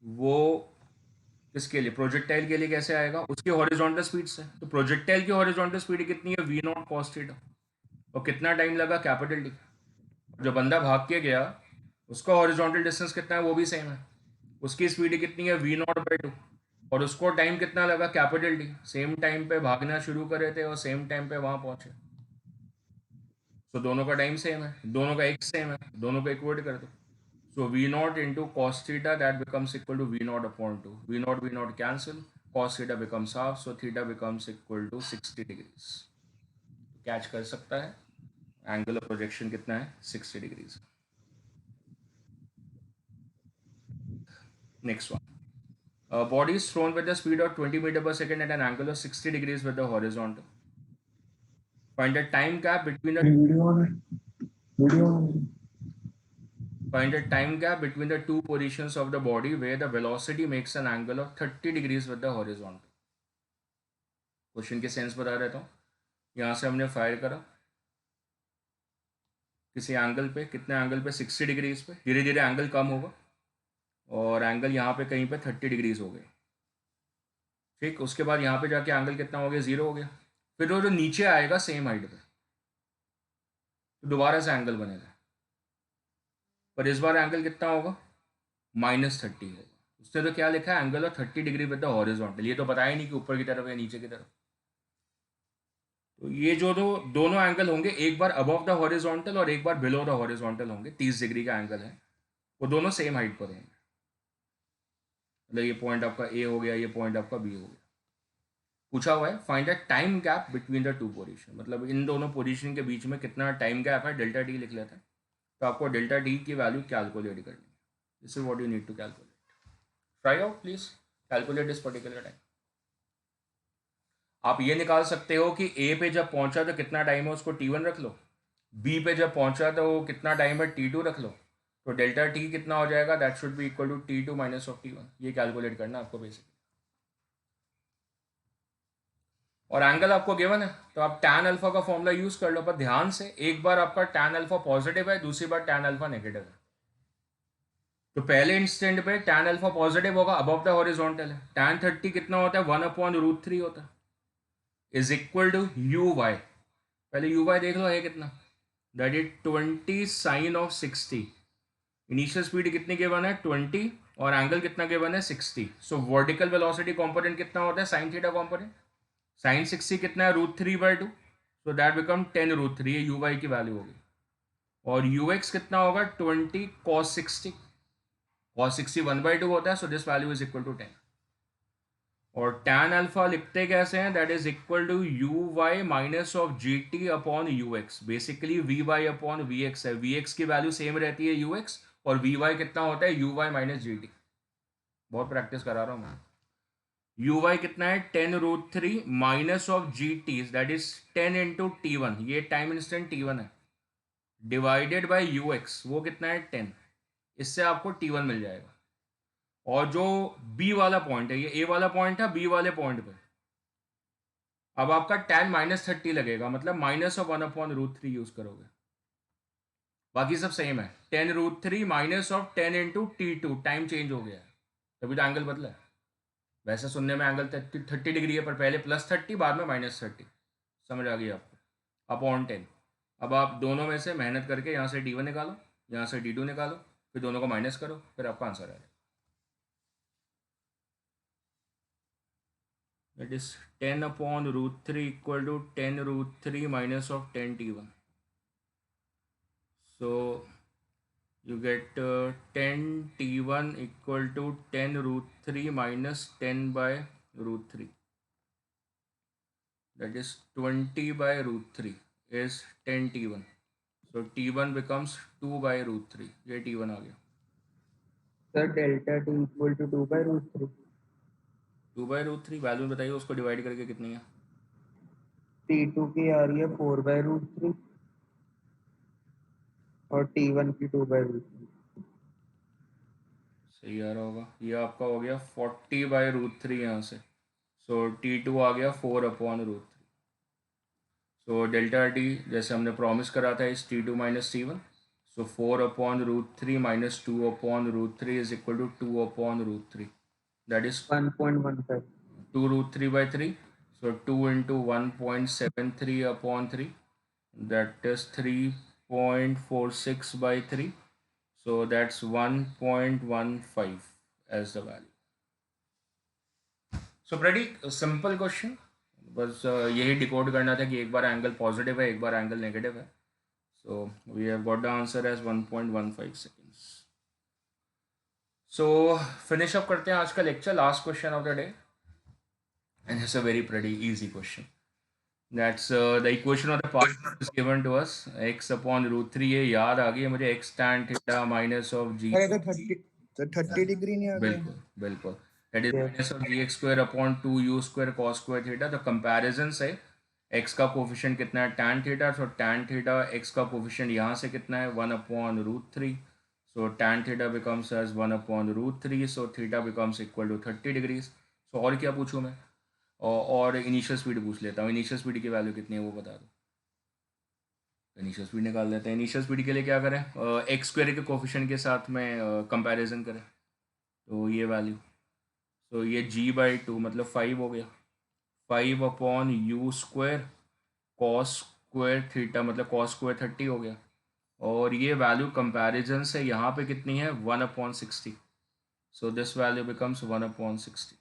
वो किसके लिए? प्रोजेक्टाइल के लिए कैसे आएगा? उसकी हॉरिजॉन्टल स्पीड से। तो प्रोजेक्टाइल की हॉरिजॉन्टल स्पीड कितनी है? V not cos theta. और कितना टाइम लगा? Capital D. जो बंदा भाग के गया उसका हॉरिजॉन्टल डिस्टेंस कितना है? वो भी सेम है। उसकी स्पीड कितनी है? V not by 2। और उसको टाइम कितना लगा? Capital D. सेम टाइम पे भागना शुरू करे थे और सेम टाइम पे वहां पहुंचे, तो दोनों का टाइम सेम है, दोनों का एक सेम है, दोनों को इक्वल कर दो। So V not into cos theta that becomes equal to V not upon 2। V not cancel, cos theta becomes half, so theta becomes equal to 60 degrees. Catch कर सकता है एंगल ऑफ प्रोजेक्शन कितना है? 60 degrees. Next one, body is thrown with the speed of 20 meter per second at an angle of 60 degrees with the horizontal. Find the time gap between the find the time gap between the two positions of the body where the velocity makes an angle of 30 degrees with the horizontal. Question के sense बता देता हूँ। यहाँ से हमने fire करा किसी angle पे, कितने एंगल पे? 60 डिग्रीज पे। धीरे धीरे एंगल कम होगा और एंगल यहाँ पे कहीं पे 30 डिग्रीज हो गए, ठीक। उसके बाद यहाँ पे जाके एंगल कितना हो गया? 0 हो गया। फिर वो जो नीचे आएगा सेम हाइट पे, तो दोबारा से एंगल बनेगा, पर इस बार एंगल कितना होगा? -30 होगा। उसने तो क्या लिखा है? Angle of 30 degree with the horizontal. ये तो बताया नहीं कि ऊपर की तरफ या नीचे की तरफ। तो ये जो दोनों एंगल होंगे, एक बार अबव द हॉरिजॉन्टल और एक बार बिलो द हॉरिजॉन्टल होंगे, 30 डिग्री का एंगल है, वो दोनों सेम हाइट पर होंगे। मतलब ये पॉइंट आपका ए हो गया, ये पॉइंट आपका बी हो गया। पूछा हुआ है find the time gap between the two position, मतलब इन दोनों पोजीशन के बीच में कितना टाइम गैप है? डेल्टा टी लिख लेते हैं। तो आपको डेल्टा टी की वैल्यू कैलकुलेट करनी है। This is what you need to calculate. Try out please, calculate this particular time. आप ये निकाल सकते हो कि ए पे जब पहुंचा तो कितना टाइम है, उसको T1 रख लो। बी पे जब पहुंचा तो कितना टाइम है, T2 रख लो। तो डेल्टा टी कितना हो जाएगा? That should be equal to T2 minus of T1। ये कैलकुलेट करना आपको बेसिकली। और एंगल आपको गिवन है तो आप tan अल्फा का फॉर्मूला यूज कर लो, पर ध्यान से, एक बार आपका tan अल्फा पॉजिटिव है, दूसरी बार tan अल्फा नेगेटिव है। तो पहले इंस्टेंट पे tan अल्फा पॉजिटिव होगा, अबव द हॉरिजॉन्टल है। tan 30 कितना होता है? 1/√3 होता है, is equal to you Y. पहले यू वाई देख लो है कितना, that is 20 sine of 60। Initial speed कितनी गिवन है? 20, और एंगल कितना गिवन है? 60। सो वर्टिकल वेलोसिटी कंपोनेंट कितना होता है? Sine theta component. साइन 60 कितना है? √3/2, सो दैट बिकम 10√3। ये यू वाई की वैल्यू होगी। और यू एक्स कितना होगा? 20 cos 60। cos 60 1/2 होता है, so this value is equal to 10। और tan अल्फा लिखते कैसे हैं? That is equal to you Y minus of G T upon U X. Basically V Y upon we X है, V x की value same रहती है U X, और we Y कितना होता है? You Y minus G T. बहुत practice करा रहा हूँ मैं। यू वाई कितना है? 10√3 minus of G T, that is 10 into T1, ये टाइम इंस्टेंट T1 है, डिवाइडेड बाई यू एक्स, वो कितना है? 10। इससे आपको T1 मिल जाएगा। और जो बी वाला पॉइंट है, ये ए वाला पॉइंट है, बी वाले पॉइंट पे अब आपका tan -30 लगेगा, मतलब -1/√3 यूज करोगे। बाकी सब सेम है। 10√3 minus of 10 into T2, time change हो गया है, तभी तो एंगल बदला है। वैसे सुनने में एंगल 30 डिग्री है, पर पहले +30 बाद में -30। समझ आ गई आपको? अपॉन 10। अब आप दोनों में से मेहनत करके यहाँ से D1 निकालो, यहाँ से D2 निकालो, फिर दोनों को माइनस करो, फिर आपका आंसर आएगा। That is 10/√3 equal to 10√3 minus of 10 T1. So you get 10 T1 equal to 10√3 minus 10/√3. that is 20 by root 3 is 10 t1. So t1 becomes 2 by root 3. ये t1 आ गया. Sir delta T equal to 2 by root 3. 2 by root 3 value बताइए, उसको divide करके कितनी है? T2 की आ रही है 4 बाई रूट 3 और T1 की 2 बाई रूट 3. सही आ रहा होगा. ये आपका हो गया 40 by root 3 यहाँ से. सो t2 आ गया 4 upon root 3. So delta T जैसे हमने प्रॉमिस करा था इस t2 minus t1. So 4 upon root 3 minus 2 upon root 3 is equal to 2 upon root 3. That is 1.15. 2 root 3 by 3. So 2 into 1.73 upon 3. That is 3.46 by 3. So that's 1.15 as the value. So pretty simple question. बस यही decode करना था कि एक बार angle positive है, एक बार angle negative है. So we have got the answer as 1.15 seconds. So finish up करते हैं आज का lecture. Last question of the day. And it's a very pretty easy question. That's the equation of the part is given to us. X upon root 3. ये याद आ गई है मुझे. X tan theta minus of g. अरे तो 30 degree नहीं आ गया. बिल्कुल बिल्कुल. That is minus of gx square upon 2u square cos square theta. तो comparison से x का कोफिशिएंट कितना है? tan theta. So tan theta x का कोफिशिएंट यहाँ से कितना है? 1 upon root 3. So tan theta becomes as 1 upon root 3. So theta becomes equal to 30 degrees. So और क्या पूछूँ मैं? और इनिशियल स्पीड पूछ लेता हूँ. इनिशियल स्पीड की वैल्यू कितनी है वो बता दो. इनिशियल स्पीड निकाल लेते हैं. इनिशियल स्पीड के लिए क्या करें? एक्स स्क्वायर के कोफिशिएंट के साथ में कंपैरिजन करें. तो ये वैल्यू, तो ये g बाई 2 मतलब 5 हो गया. 5 upon you square cos square theta मतलब कॉस स्क्वायर 30 हो गया. और ये वैल्यू कंपैरिजन से यहाँ पे कितनी है? 1 upon 60. So this value becomes 1 upon 60.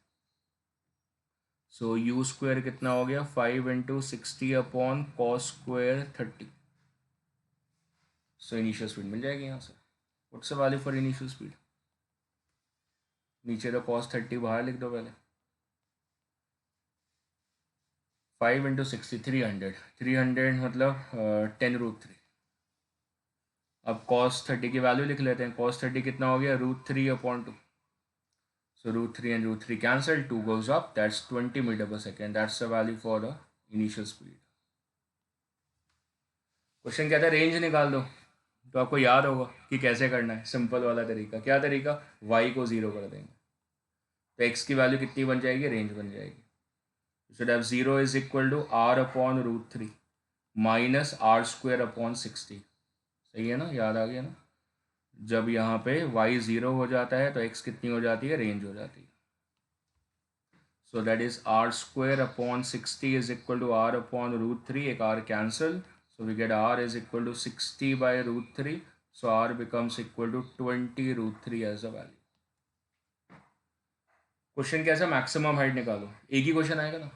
So u square कितना हो गया? 5 into 60 upon cos square 30. So initial speed मिल जाएगी यहाँ से. What's the value for initial speed? नीचे तो कॉस 30 बाहर लिख दो पहले. 5 इंटू 60 300. 300 मतलब 10 रूट 3. अब कॉस 30 की वैल्यू लिख लेते हैं. कॉस 30 कितना हो गया? Root 3 upon 2. So root 3 and root 3 cancel, 2 goes up, that's 20 meter per second. That's the value for the initial speed. Question कहता है रेंज निकाल दो. तो आपको याद होगा कि कैसे करना है. सिंपल वाला तरीका. क्या तरीका? y को 0 कर देंगे तो x की वैल्यू कितनी बन जाएगी? रेंज बन जाएगी. should have 0 is equal to r upon root 3 minus r square upon 60. सही है ना? याद आ गया ना? जब यहाँ पे y 0 हो जाता है तो x कितनी हो जाती है? रेंज हो जाती है. So that is r square upon 60 is equal to r upon root 3. एक r cancel. So we get r is equal to 60 by root 3. So r becomes equal to 20 root 3 as a value. Question कैसा? Maximum height निकालो. एक ही question आएगा ना,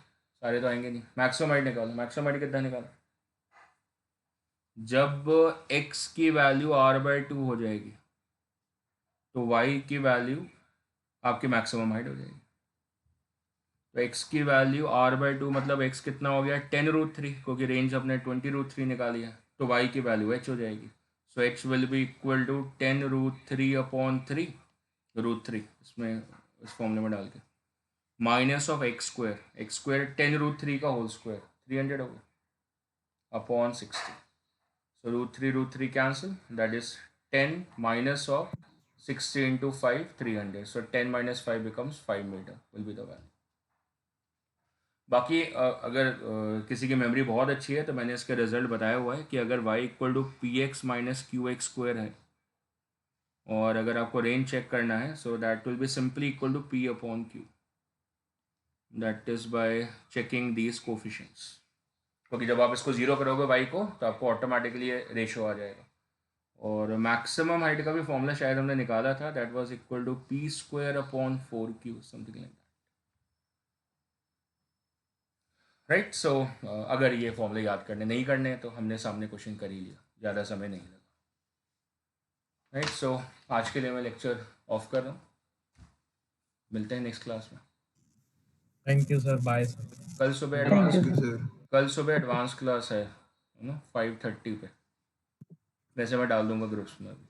सारे तो आएंगे नहीं. मैक्सिमम हाइट निकालो. मैक्सिमम हाइट कितना निकालो? जब x की वैल्यू r बाई 2 हो जाएगी तो y की वैल्यू आपकी मैक्सिमम हाइट हो जाएगी. तो x की वैल्यू r बाई 2 मतलब x कितना हो गया? 10 रूट 3, क्योंकि रेंज अपने 20 रूट 3 निकाली है. तो y की वैल्यू h हो जाएगी. So h will be equal to 10 root 3 upon 3 root 3 इसमें इस फॉर्मूले में डाल के minus of X square. X square 10 root 3 का होल स्क्वायर 300 हो गया upon 60. So root 3 cancel. That is 10 minus of 60 into 5 300. So 10 minus 5 becomes 5 meter will be the value. बाकी अगर किसी की मेमोरी बहुत अच्छी है तो मैंने इसका रिजल्ट बताया हुआ है कि अगर y equal to P X minus Q X square है और अगर आपको रेंज चेक करना है so that will be simply equal to p upon q. That is by checking these coefficients. क्योंकि जब आप इसको 0 करोगे y को तो आपको ऑटोमेटिकली रेशो आ जाएगा. और मैक्सिमम हाइट का भी फॉर्मूला शायद हमने निकाला था. That was equal to p square upon 4q something like that. Right. So अगर ये फॉर्मूले याद करने नहीं करने तो हमने सामने क्वेश्चन कर ही लिया, ज़्यादा समय नहीं लगा. राइट. सो आज के लिए मैं लेक्चर ऑफ कर रहा हूँ. मिलते हैं नेक्स्ट क्लास में. Thank you sir, bye sir. कल सुबह थैंक एडवांस यू सर। कल सुबह एडवांस क्लास है ना 5:30 पे। वैसे मैं डाल दूंगा ग्रुप्स में अभी।